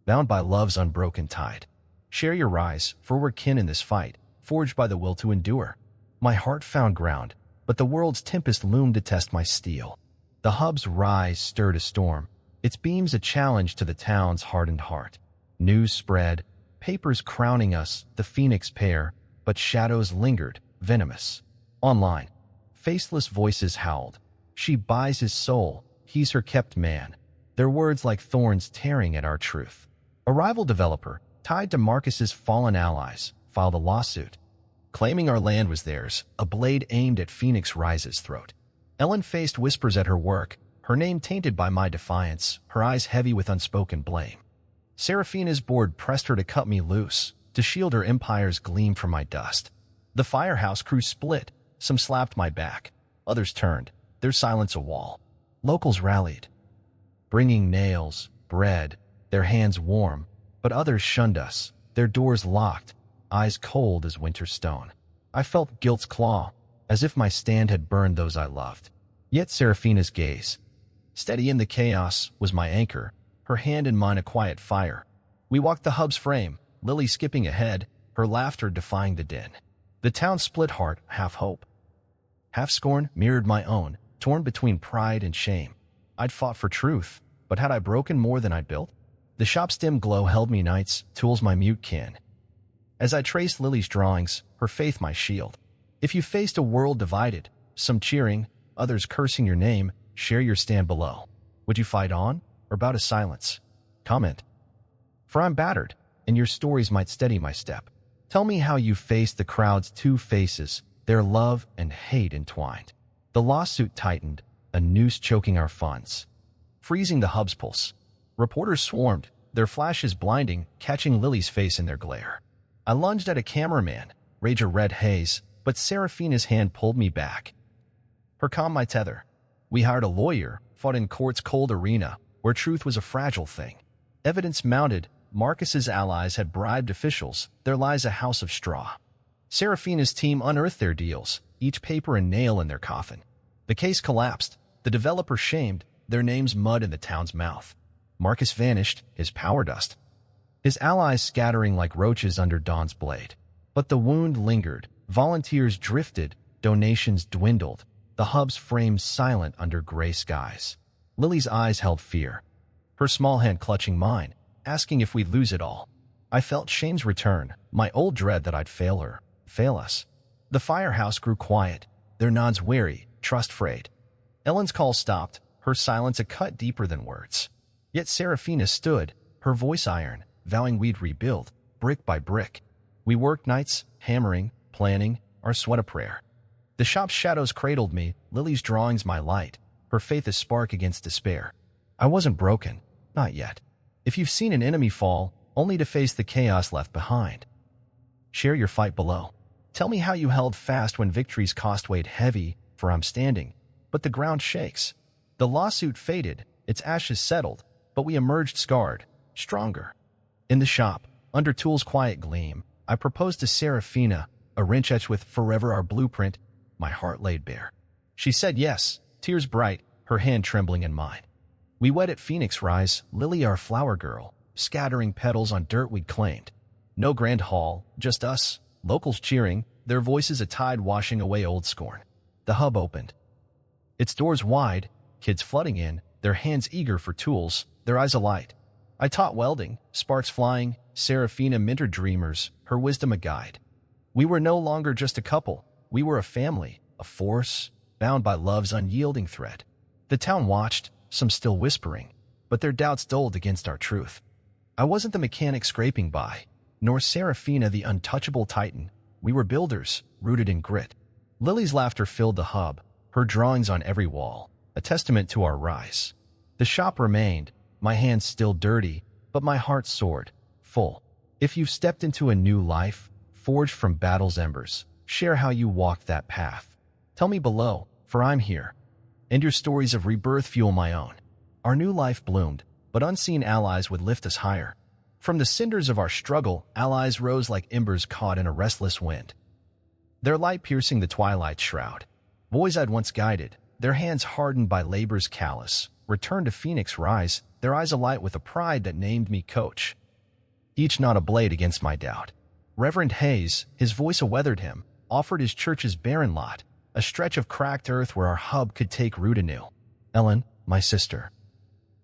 bound by love's unbroken tide. Share your rise, for we're kin in this fight, forged by the will to endure. My heart found ground, but the world's tempest loomed to test my steel. The hub's rise stirred a storm, its beams a challenge to the town's hardened heart. News spread, papers crowning us, the phoenix pair, but shadows lingered, venomous. Online, faceless voices howled. She buys his soul, he's her kept man. Their words like thorns tearing at our truth. A rival developer, tied to Marcus's fallen allies, filed a lawsuit, claiming our land was theirs, a blade aimed at Phoenix Rise's throat. Ellen faced whispers at her work, her name tainted by my defiance, her eyes heavy with unspoken blame. Seraphina's board pressed her to cut me loose, to shield her empire's gleam from my dust. The firehouse crew split, some slapped my back, others turned, their silence a wall. Locals rallied, bringing nails, bread, their hands warm, but others shunned us, their doors locked, eyes cold as winter stone. I felt guilt's claw, as if my stand had burned those I loved. Yet Seraphina's gaze, steady in the chaos, was my anchor, her hand in mine a quiet fire. We walked the hub's frame, Lily skipping ahead, her laughter defying the din. The town split heart, half hope, half scorn mirrored my own, torn between pride and shame. I'd fought for truth, but had I broken more than I'd built? The shop's dim glow held me nights, tools my mute kin. As I traced Lily's drawings, her faith my shield, If you faced a world divided, some cheering, others cursing your name, share your stand below. Would you fight on, or bow to silence? Comment. For I'm battered, and your stories might steady my step. Tell me how you faced the crowd's two faces, their love and hate entwined. The lawsuit tightened, a noose choking our funds, freezing the hub's pulse. Reporters swarmed, their flashes blinding, catching Lily's face in their glare. I lunged at a cameraman, rage a red haze, but Seraphina's hand pulled me back. Her calmed my tether. We hired a lawyer, fought in court's cold arena, where truth was a fragile thing. Evidence mounted. Marcus's allies had bribed officials, their lies a house of straw. Seraphina's team unearthed their deals, each paper and nail in their coffin. The case collapsed, the developer shamed, their names mud in the town's mouth. Marcus vanished, his power dust. His allies scattering like roaches under dawn's blade. But the wound lingered, volunteers drifted, donations dwindled, the hub's framed silent under gray skies. Lily's eyes held fear, her small hand clutching mine, asking if we'd lose it all. I felt shame's return, my old dread that I'd fail her, fail us. The firehouse grew quiet, their nods wary, trust frayed. Ellen's call stopped, her silence a cut deeper than words. Yet Seraphina stood, her voice iron, vowing we'd rebuild, brick by brick. We worked nights, hammering, planning, our sweat a prayer. The shop's shadows cradled me, Lily's drawings my light, her faith a spark against despair. I wasn't broken, not yet. If you've seen an enemy fall, only to face the chaos left behind, share your fight below. Tell me how you held fast when victory's cost weighed heavy, for I'm standing, but the ground shakes. The lawsuit faded, its ashes settled, but we emerged scarred, stronger. In the shop, under Tool's quiet gleam, I proposed to Seraphina, a wrench etched with "Forever our blueprint," my heart laid bare. She said yes, tears bright, her hand trembling in mine. We wed at Phoenix Rise, Lily our flower girl, scattering petals on dirt we'd claimed. No grand hall, just us, locals cheering, their voices a tide washing away old scorn. The hub opened, its doors wide, kids flooding in, their hands eager for tools, their eyes alight. I taught welding, sparks flying, Seraphina mentored dreamers, her wisdom a guide. We were no longer just a couple, we were a family, a force, bound by love's unyielding thread. The town watched, some still whispering, but their doubts dulled against our truth. I wasn't the mechanic scraping by, nor Seraphina the untouchable titan. We were builders, rooted in grit. Lily's laughter filled the hub, her drawings on every wall, a testament to our rise. The shop remained, my hands still dirty, but my heart soared, full. If you've stepped into a new life, forged from battle's embers, share how you walked that path. Tell me below, for I'm here, and your stories of rebirth fuel my own. Our new life bloomed, but unseen allies would lift us higher. From the cinders of our struggle, allies rose like embers caught in a restless wind, their light piercing the twilight's shroud. Boys I'd once guided, their hands hardened by labor's callous, returned to Phoenix Rise, their eyes alight with a pride that named me coach. Each not a blade against my doubt. Reverend Hayes, his voice aweathered him, offered his church's barren lot, a stretch of cracked earth where our hub could take root anew. Ellen, my sister,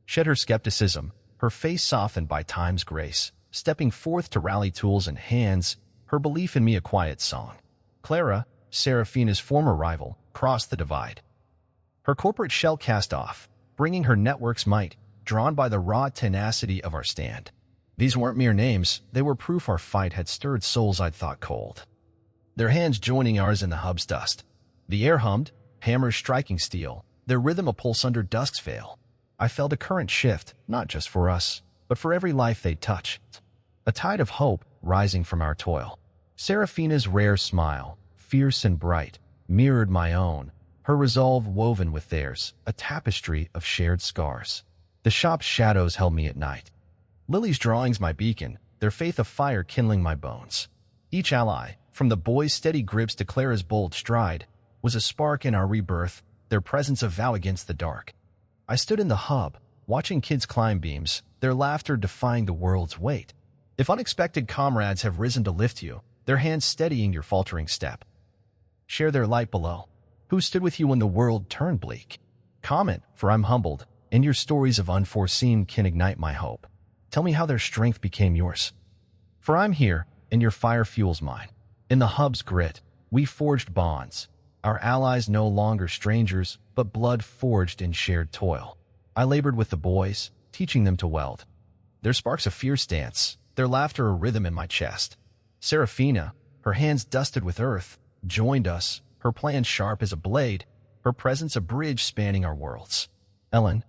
shed her skepticism, her face softened by time's grace, stepping forth to rally tools and hands, her belief in me a quiet song. Clara, Seraphina's former rival, crossed the divide. Her corporate shell cast off, bringing her network's might, drawn by the raw tenacity of our stand. These weren't mere names, they were proof our fight had stirred souls I'd thought cold. Their hands joining ours in the hub's dust. The air hummed, hammers striking steel, their rhythm a pulse under dusk's veil. I felt a current shift, not just for us, but for every life they'd touch. A tide of hope rising from our toil. Seraphina's rare smile, fierce and bright, mirrored my own, her resolve woven with theirs, a tapestry of shared scars. The shop's shadows held me at night. Lily's drawings my beacon, their faith a fire kindling my bones. Each ally, from the boy's steady grips to Clara's bold stride, was a spark in our rebirth, their presence a vow against the dark. I stood in the hub, watching kids climb beams, their laughter defying the world's weight. If unexpected comrades have risen to lift you, their hands steadying your faltering step, share their light below. Who stood with you when the world turned bleak? Comment, for I'm humbled, and your stories of unforeseen can ignite my hope. Tell me how their strength became yours. For I'm here, and your fire fuels mine. In the hub's grit, We forged bonds. Our allies no longer strangers, but blood forged in shared toil. I labored with the boys, teaching them to weld. Their sparks a fierce dance, their laughter a rhythm in my chest. Seraphina, her hands dusted with earth, joined us, her plan sharp as a blade, her presence a bridge spanning our worlds. Ellen,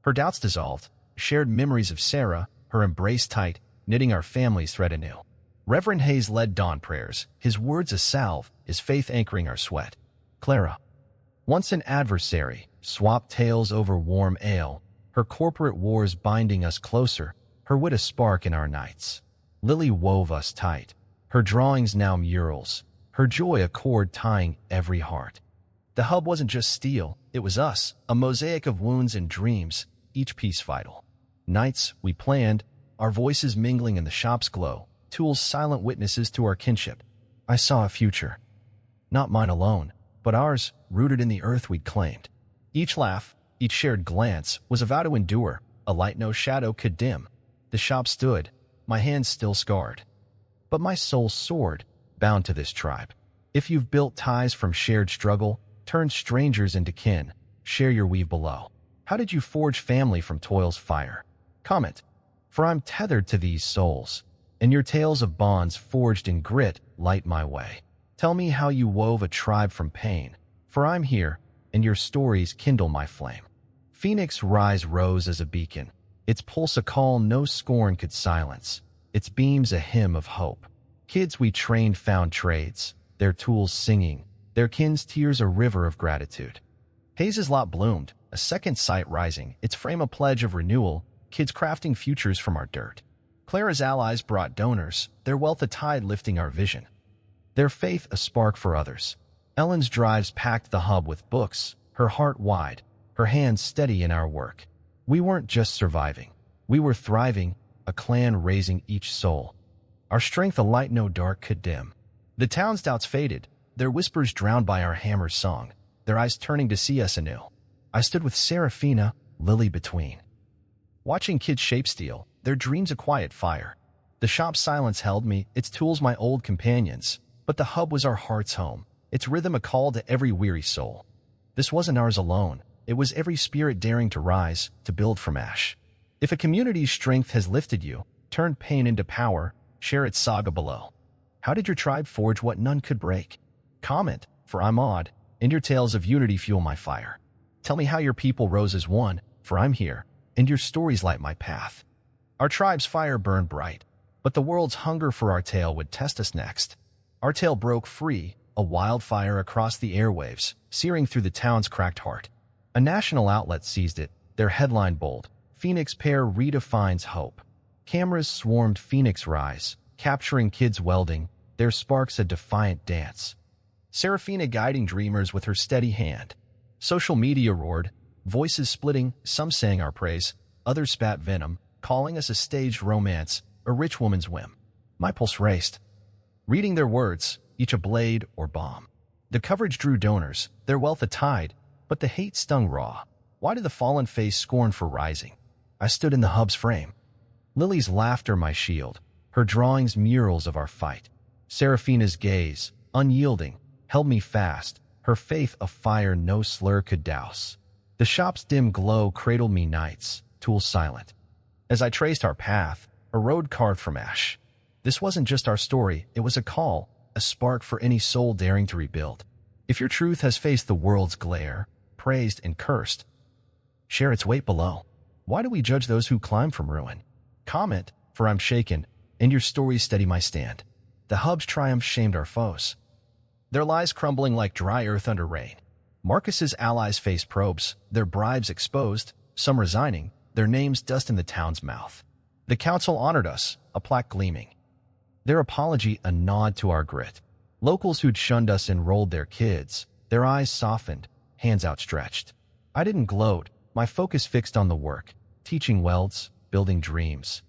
her doubts dissolved, shared memories of Sarah, her embrace tight, knitting our families thread anew. Reverend Hayes led dawn prayers, his words a salve, his faith anchoring our sweat. Clara, once an adversary, swapped tales over warm ale, her corporate wars binding us closer, her wit a spark in our nights. Lily wove us tight, her drawings now murals, her joy a cord tying every heart. The hub wasn't just steel, it was us, a mosaic of wounds and dreams, each piece vital. Nights we planned, our voices mingling in the shop's glow, tools silent witnesses to our kinship. I saw a future. Not mine alone, but ours, rooted in the earth we'd claimed. Each laugh, each shared glance, was a vow to endure, a light no shadow could dim. The shop stood, my hands still scarred. But my soul soared, bound to this tribe. If you've built ties from shared struggle, turned strangers into kin, share your weave below. How did you forge family from toil's fire? Comment, for I'm tethered to these souls, and your tales of bonds forged in grit light my way. Tell me how you wove a tribe from pain, for I'm here, and your stories kindle my flame. Phoenix rise rose as a beacon, its pulse a call no scorn could silence, its beams a hymn of hope. Kids we trained found trades, their tools singing, their kin's tears a river of gratitude. Hayes's lot bloomed, a second sight rising, its frame a pledge of renewal, kids crafting futures from our dirt. Clara's allies brought donors, their wealth a tide lifting our vision. Their faith a spark for others. Ellen's drives packed the hub with books, her heart wide, her hands steady in our work. We weren't just surviving. We were thriving, a clan raising each soul. Our strength a light no dark could dim. The town's doubts faded, their whispers drowned by our hammer's song, their eyes turning to see us anew. I stood with Seraphina, Lily between. Watching kids shape steel, their dreams a quiet fire. The shop's silence held me, its tools my old companions, but the hub was our heart's home, its rhythm a call to every weary soul. This wasn't ours alone, it was every spirit daring to rise, to build from ash. If a community's strength has lifted you, turned pain into power, share its saga below. How did your tribe forge what none could break? Comment, for I'm awed, and your tales of unity fuel my fire. Tell me how your people rose as one, for I'm here, and your stories light my path. Our tribe's fire burned bright, but the world's hunger for our tale would test us next. Our tale broke free, a wildfire across the airwaves, searing through the town's cracked heart. A national outlet seized it, their headline bold, Phoenix Pair redefines hope. Cameras swarmed Phoenix Rise, capturing kids welding, their sparks a defiant dance. Seraphina guiding dreamers with her steady hand. Social media roared, voices splitting, some sang our praise, others spat venom, calling us a staged romance, a rich woman's whim. My pulse raced. Reading their words, each a blade or bomb. The coverage drew donors, their wealth a tide, but the hate stung raw. Why did the fallen face scorn for rising? I stood in the hub's frame. Lily's laughter my shield, her drawings murals of our fight. Seraphina's gaze, unyielding, held me fast, her faith a fire no slur could douse. The shop's dim glow cradled me nights, tools silent. As I traced our path, a road carved from ash. This wasn't just our story, it was a call, a spark for any soul daring to rebuild. If your truth has faced the world's glare, praised and cursed, share its weight below. Why do we judge those who climb from ruin? Comment, for I'm shaken, and your stories steady my stand. The hub's triumph shamed our foes, their lies crumbling like dry earth under rain. Marcus's allies faced probes, their bribes exposed, some resigning, their names dust in the town's mouth. The council honored us, a plaque gleaming. Their apology a nod to our grit. Locals who'd shunned us enrolled their kids, their eyes softened, hands outstretched. I didn't gloat, my focus fixed on the work, teaching welds, building dreams.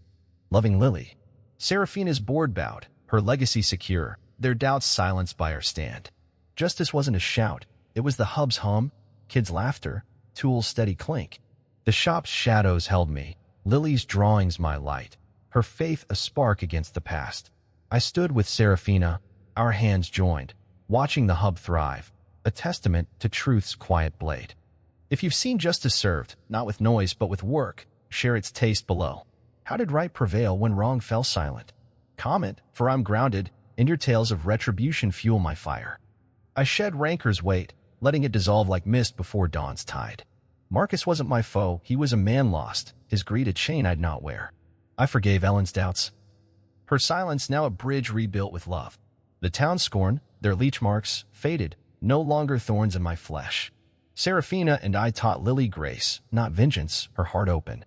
Loving Lily. Seraphina's board bowed, her legacy secure, their doubts silenced by our stand. Justice wasn't a shout, it was the hub's hum, kids' laughter, tools' steady clink. The shop's shadows held me, Lily's drawings my light, her faith a spark against the past. I stood with Seraphina, our hands joined, watching the hub thrive, a testament to truth's quiet blade. If you've seen justice served, not with noise but with work, share its taste below. How did right prevail when wrong fell silent? Comment, for I'm grounded, and your tales of retribution fuel my fire. I shed rancor's weight, letting it dissolve like mist before dawn's tide. Marcus wasn't my foe, he was a man lost, his greed a chain I'd not wear. I forgave Ellen's doubts. Her silence now a bridge rebuilt with love. The town's scorn, their leech marks, faded, no longer thorns in my flesh. Seraphina and I taught Lily grace, not vengeance, her heart open.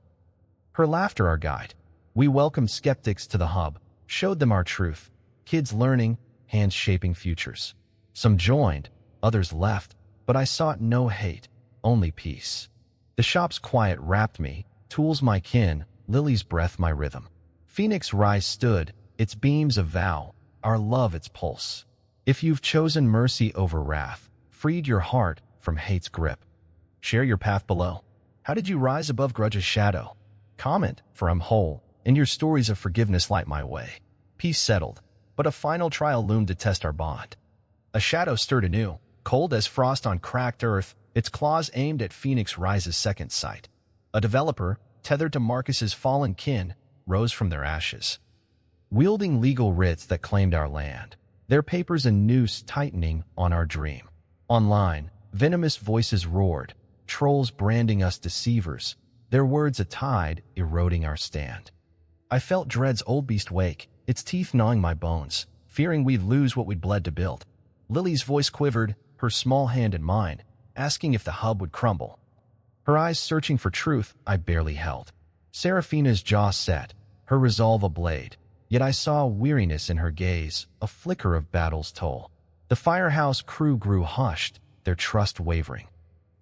Her laughter our guide. We welcomed skeptics to the hub, showed them our truth. Kids learning, hands shaping futures. Some joined, others left, but I sought no hate, only peace. The shop's quiet wrapped me, tools my kin, Lily's breath my rhythm. Phoenix Rise stood, its beams a vow, our love its pulse. If you've chosen mercy over wrath, freed your heart from hate's grip, share your path below. How did you rise above grudge's shadow? Comment, for I'm whole, and your stories of forgiveness light my way. Peace settled, but a final trial loomed to test our bond. A shadow stirred anew, cold as frost on cracked earth, its claws aimed at Phoenix Rise's second sight. A developer, tethered to Marcus's fallen kin, rose from their ashes, wielding legal writs that claimed our land, their papers a noose tightening on our dream. Online, venomous voices roared, trolls branding us deceivers, their words a tide eroding our stand. I felt dread's old beast wake, its teeth gnawing my bones, fearing we'd lose what we'd bled to build. Lily's voice quivered, her small hand in mine, asking if the hub would crumble. Her eyes searching for truth I barely held. Seraphina's jaw set, her resolve a blade, yet I saw weariness in her gaze, a flicker of battle's toll. The firehouse crew grew hushed, their trust wavering.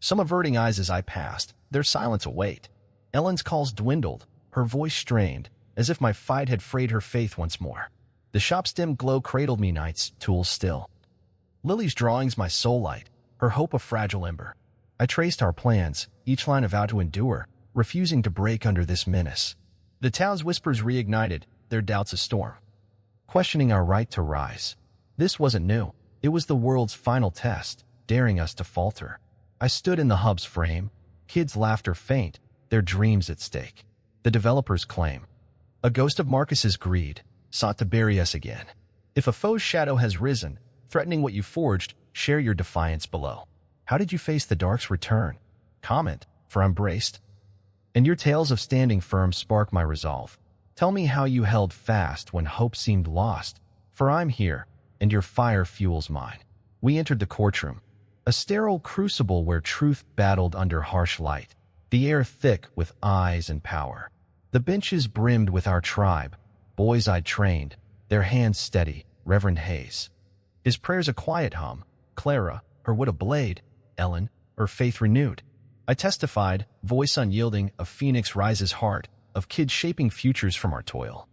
Some averting eyes as I passed, their silence a weight. Ellen's calls dwindled, her voice strained, as if my fight had frayed her faith once more. The shop's dim glow cradled me nights, tools still. Lily's drawings my soul light, her hope a fragile ember. I traced our plans, each line a vow to endure, refusing to break under this menace. The town's whispers reignited, their doubts a storm, questioning our right to rise. This wasn't new. It was the world's final test, daring us to falter. I stood in the hub's frame, kids' laughter faint, their dreams at stake. The developer's claim, a ghost of Marcus's greed, sought to bury us again. If a foe's shadow has risen, threatening what you forged, share your defiance below. How did you face the dark's return? Comment, for I'm braced. And your tales of standing firm spark my resolve. Tell me how you held fast when hope seemed lost, for I'm here, and your fire fuels mine. We entered the courtroom, a sterile crucible where truth battled under harsh light, the air thick with eyes and power. The benches brimmed with our tribe, boys I'd trained, their hands steady, Reverend Hayes. His prayers a quiet hum, Clara, her wood a blade, Ellen, her faith renewed. I testified, voice unyielding, of Phoenix Rise's heart, of kids shaping futures from our toil.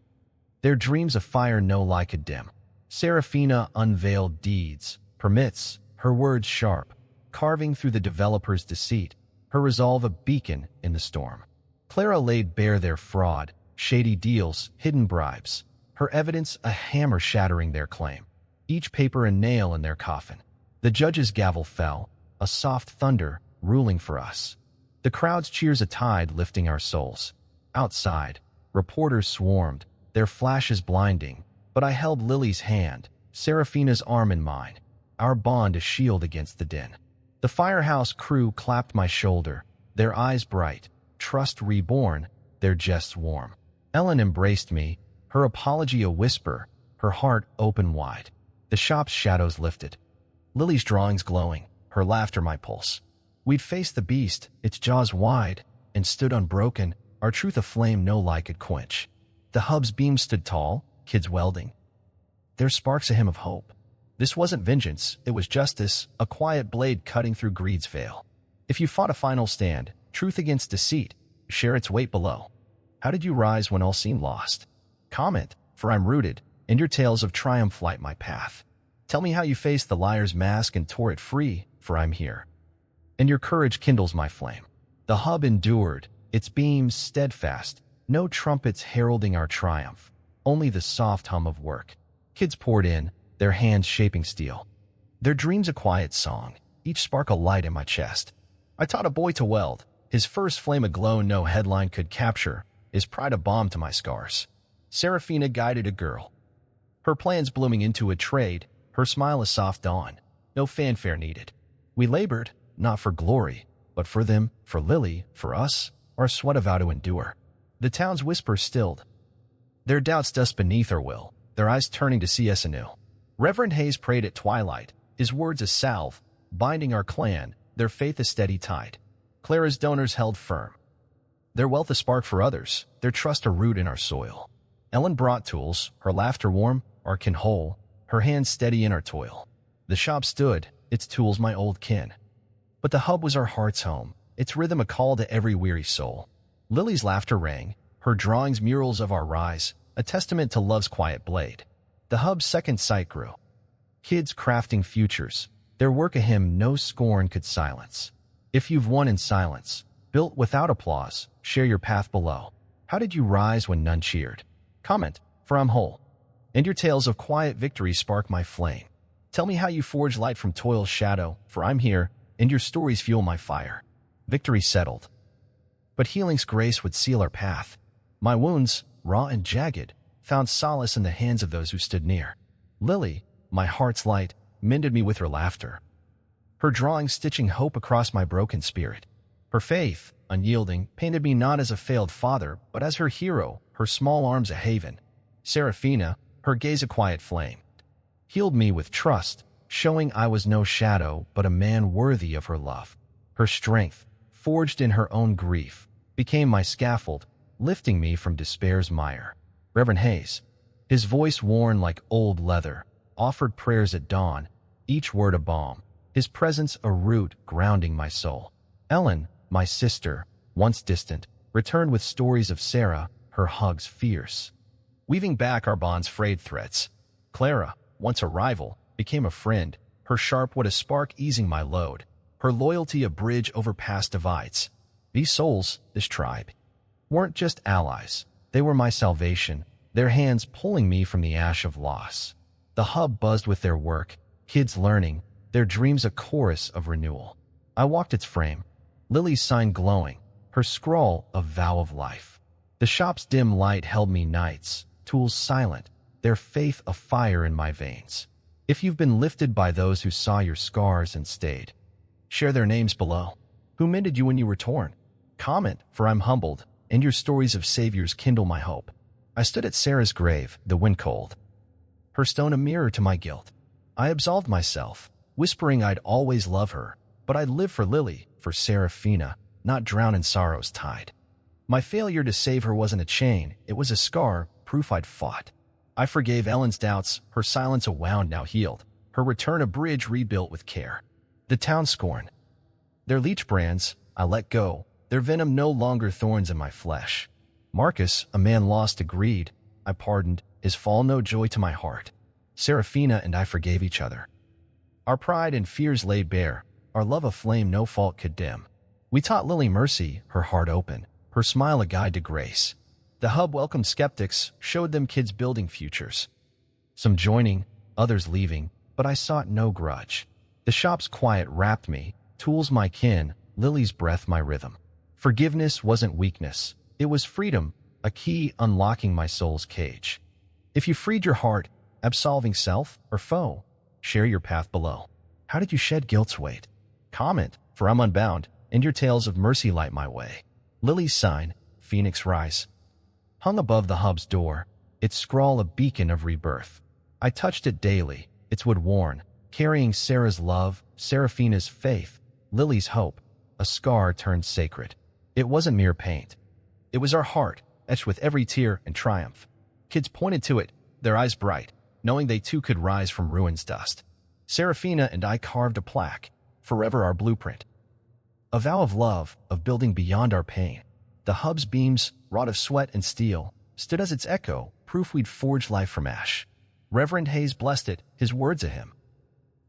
Their dreams a fire no light could dim. Seraphina unveiled deeds, permits, her words sharp, carving through the developer's deceit, her resolve a beacon in the storm. Clara laid bare their fraud, shady deals, hidden bribes, her evidence a hammer shattering their claim, each paper a nail in their coffin. The judge's gavel fell, a soft thunder ruling for us. The crowd's cheers a tide lifting our souls. Outside, reporters swarmed, their flashes blinding, but I held Lily's hand, Seraphina's arm in mine, our bond a shield against the din. The firehouse crew clapped my shoulder, their eyes bright, trust reborn, their jests warm. Ellen embraced me, her apology a whisper, her heart open wide. The shop's shadows lifted, Lily's drawings glowing, her laughter my pulse. We'd faced the beast, its jaws wide, and stood unbroken, our truth aflame no light could quench. The hub's beams stood tall, kids welding, their sparks a hymn of hope. This wasn't vengeance, it was justice, a quiet blade cutting through greed's veil. If you fought a final stand, truth against deceit, share its weight below. How did you rise when all seemed lost? Comment, for I'm rooted, and your tales of triumph light my path. Tell me how you faced the liar's mask and tore it free, for I'm here. And your courage kindles my flame. The hub endured, its beams steadfast, no trumpets heralding our triumph, only the soft hum of work. Kids poured in, their hands shaping steel. Their dreams a quiet song, each spark a light in my chest. I taught a boy to weld, his first flame aglow no headline could capture, his pride a balm to my scars. Seraphina guided a girl, her plans blooming into a trade, her smile a soft dawn, no fanfare needed. We labored, not for glory, but for them, for Lily, for us, our sweat a vow to endure. The town's whisper stilled, their doubts dust beneath our will, their eyes turning to see us anew. Reverend Hayes prayed at twilight, his words a salve, binding our clan, their faith a steady tide. Clara's donors held firm, their wealth a spark for others, their trust a root in our soil. Ellen brought tools, her laughter warm, our kin whole, her hands steady in our toil. The shop stood, its tools my old kin. But the hub was our heart's home, its rhythm a call to every weary soul. Lily's laughter rang, her drawings murals of our rise, a testament to love's quiet blade. The hub's second sight grew. Kids crafting futures, their work a hymn no scorn could silence. If you've won in silence, built without applause, share your path below. How did you rise when none cheered? Comment, for I'm whole. And your tales of quiet victory spark my flame. Tell me how you forge light from toil's shadow, for I'm here, and your stories fuel my fire. Victory settled, but healing's grace would seal our path. My wounds, raw and jagged, found solace in the hands of those who stood near. Lily, my heart's light, mended me with her laughter, her drawing stitching hope across my broken spirit. Her faith, unyielding, painted me not as a failed father, but as her hero, her small arms a haven. Seraphina, her gaze a quiet flame, healed me with trust, showing I was no shadow, but a man worthy of her love. Her strength, forged in her own grief, became my scaffold, lifting me from despair's mire. Reverend Hayes, his voice worn like old leather, offered prayers at dawn, each word a balm, his presence a root grounding my soul. Ellen, my sister, once distant, returned with stories of Sarah, her hugs fierce, weaving back our bond's frayed threads. Clara, once a rival, became a friend, her sharp wit a spark easing my load, her loyalty a bridge over past divides. These souls, this tribe, weren't just allies, they were my salvation, their hands pulling me from the ash of loss. The hub buzzed with their work, kids learning, their dreams a chorus of renewal. I walked its frame, Lily's sign glowing, her scroll a vow of life. The shop's dim light held me nights, tools silent, their faith a fire in my veins. If you've been lifted by those who saw your scars and stayed, share their names below. Who mended you when you were torn? Comment, for I'm humbled, and your stories of saviors kindle my hope. I stood at Sarah's grave, the wind cold, her stone a mirror to my guilt. I absolved myself, whispering I'd always love her, but I'd live for Lily, for Seraphina, not drown in sorrow's tide. My failure to save her wasn't a chain, it was a scar, proof I'd fought. I forgave Ellen's doubts, her silence a wound now healed, her return a bridge rebuilt with care. The town scorn their leech brands, I let go, their venom no longer thorns in my flesh. Marcus, a man lost to greed, I pardoned, his fall no joy to my heart. Seraphina and I forgave each other. Our pride and fears laid bare, our love a flame no fault could dim. We taught Lily mercy, her heart open, her smile a guide to grace. The hub welcomed skeptics, showed them kids building futures. Some joining, others leaving, but I sought no grudge. The shop's quiet wrapped me, tools my kin, Lily's breath my rhythm. Forgiveness wasn't weakness, it was freedom, a key unlocking my soul's cage. If you freed your heart, absolving self or foe, share your path below. How did you shed guilt's weight? Comment, for I'm unbound, and your tales of mercy light my way. Lily's sign, Phoenix rise, hung above the hub's door, its scrawl a beacon of rebirth. I touched it daily, its wood worn, carrying Sarah's love, Seraphina's faith, Lily's hope, a scar turned sacred. It wasn't mere paint. It was our heart, etched with every tear and triumph. Kids pointed to it, their eyes bright, knowing they too could rise from ruin's dust. Seraphina and I carved a plaque, forever our blueprint. A vow of love, of building beyond our pain. The hub's beams, wrought of sweat and steel, stood as its echo, proof we'd forged life from ash. Reverend Hayes blessed it, his words a hymn,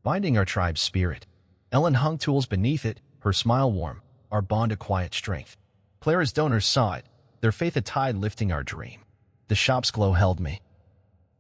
binding our tribe's spirit. Ellen hung tools beneath it, her smile warm, our bond a quiet strength. Clara's donors saw it, their faith a tide lifting our dream. The shop's glow held me,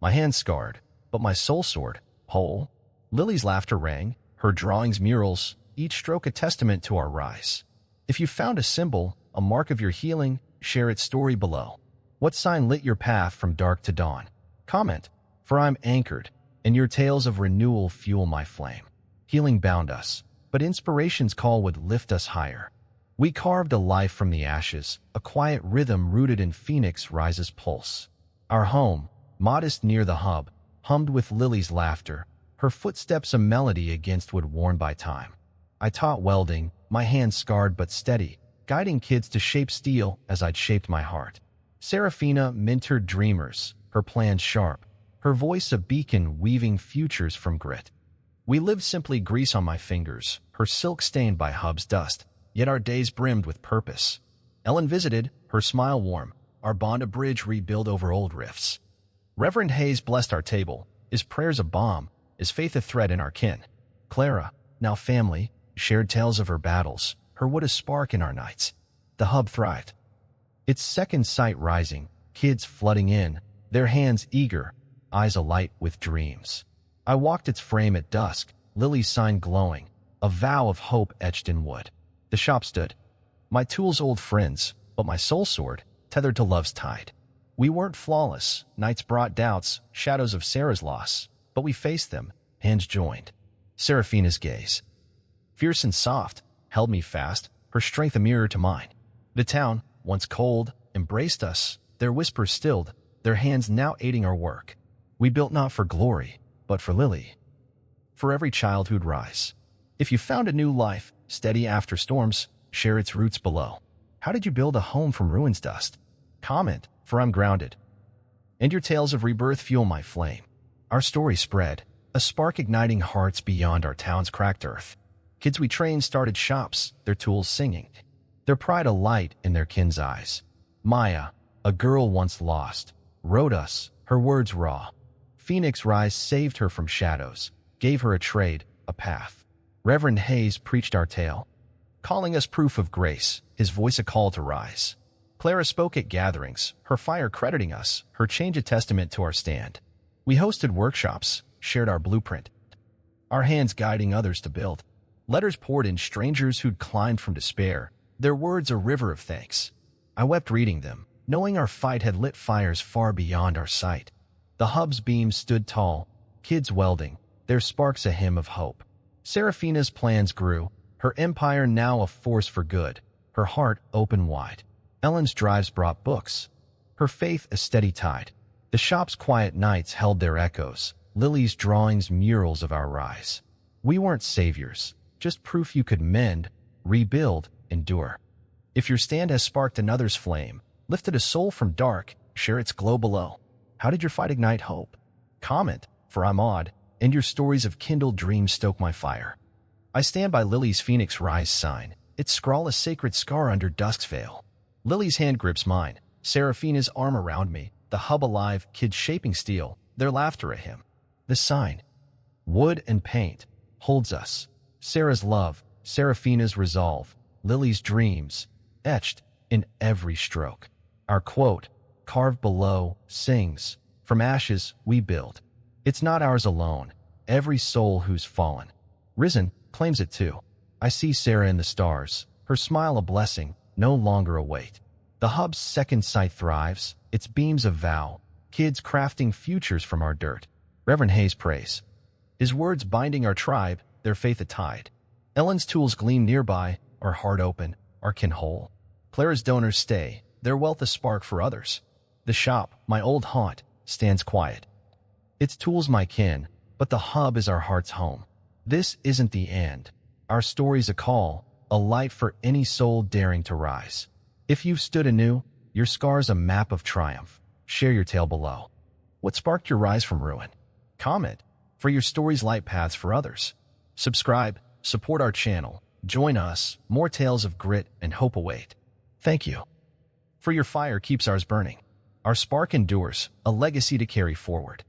my hands scarred, but my soul soared, whole. Lily's laughter rang, her drawings murals, each stroke a testament to our rise. If you found a symbol, a mark of your healing, share its story below. What sign lit your path from dark to dawn? Comment, for I'm anchored, and your tales of renewal fuel my flame. Healing bound us, but inspiration's call would lift us higher. We carved a life from the ashes, a quiet rhythm rooted in Phoenix Rise's pulse. Our home, modest near the hub, hummed with Lily's laughter, her footsteps a melody against wood worn by time. I taught welding, my hands scarred but steady, guiding kids to shape steel as I'd shaped my heart. Seraphina mentored dreamers, her plans sharp, her voice a beacon weaving futures from grit. We lived simply, grease on my fingers, her silk stained by hub's dust, yet our days brimmed with purpose. Ellen visited, her smile warm, our bond a bridge rebuilt over old rifts. Reverend Hayes blessed our table, his prayers a balm, his faith a thread in our kin. Clara, now family, shared tales of her battles, her wood a spark in our nights. The hub thrived. Its second sight rising, kids flooding in, their hands eager, eyes alight with dreams. I walked its frame at dusk, Lily's sign glowing, a vow of hope etched in wood. The shop stood. My tools old friends, but my soul sword, tethered to love's tide. We weren't flawless, nights brought doubts, shadows of Sarah's loss, but we faced them, hands joined. Seraphina's gaze, fierce and soft, held me fast, her strength a mirror to mine. The town, once cold, embraced us, their whispers stilled, their hands now aiding our work. We built not for glory, but for Lily. For every child who'd rise. If you found a new life, steady after storms, share its roots below. How did you build a home from ruins dust? Comment, for I'm grounded. And your tales of rebirth fuel my flame. Our story spread, a spark igniting hearts beyond our town's cracked earth. Kids we trained started shops, their tools singing, their pride a light in their kin's eyes. Maya, a girl once lost, wrote us, her words raw. Phoenix Rise saved her from shadows, gave her a trade, a path. Reverend Hayes preached our tale, calling us proof of grace, his voice a call to rise. Clara spoke at gatherings, her fire crediting us, her change a testament to our stand. We hosted workshops, shared our blueprint, our hands guiding others to build. Letters poured in, strangers who'd climbed from despair, their words a river of thanks. I wept reading them, knowing our fight had lit fires far beyond our sight. The hub's beams stood tall, kids welding, their sparks a hymn of hope. Seraphina's plans grew, her empire now a force for good, her heart open wide. Ellen's drives brought books, her faith a steady tide. The shop's quiet nights held their echoes, Lily's drawings murals of our rise. We weren't saviors, just proof you could mend, rebuild, endure. If your stand has sparked another's flame, lifted a soul from dark, share its glow below. How did your fight ignite hope? Comment, for I'm awed, and your stories of kindled dreams stoke my fire. I stand by Lily's Phoenix Rise sign, its scrawl a sacred scar under dusk's veil. Lily's hand grips mine, Seraphina's arm around me, the hub alive, kids shaping steel, their laughter a hymn. The sign, wood and paint, holds us. Sarah's love, Seraphina's resolve, Lily's dreams, etched in every stroke. Our quote, carved below, sings, from ashes we build. It's not ours alone, every soul who's fallen, risen, claims it too. I see Sarah in the stars, her smile a blessing, no longer a weight. The hub's second sight thrives, its beams a vow, kids crafting futures from our dirt. Reverend Hayes prays, his words binding our tribe, their faith a tide. Ellen's tools gleam nearby, our heart open, our kin whole. Clara's donors stay, their wealth a spark for others. The shop, my old haunt, stands quiet. Its tools my kin, but the hub is our heart's home. This isn't the end. Our story's a call, a light for any soul daring to rise. If you've stood anew, your scar's a map of triumph. Share your tale below. What sparked your rise from ruin? Comment, for your stories light paths for others. Subscribe, support our channel, join us, more tales of grit and hope await. Thank you. For your fire keeps ours burning. Our spark endures, a legacy to carry forward.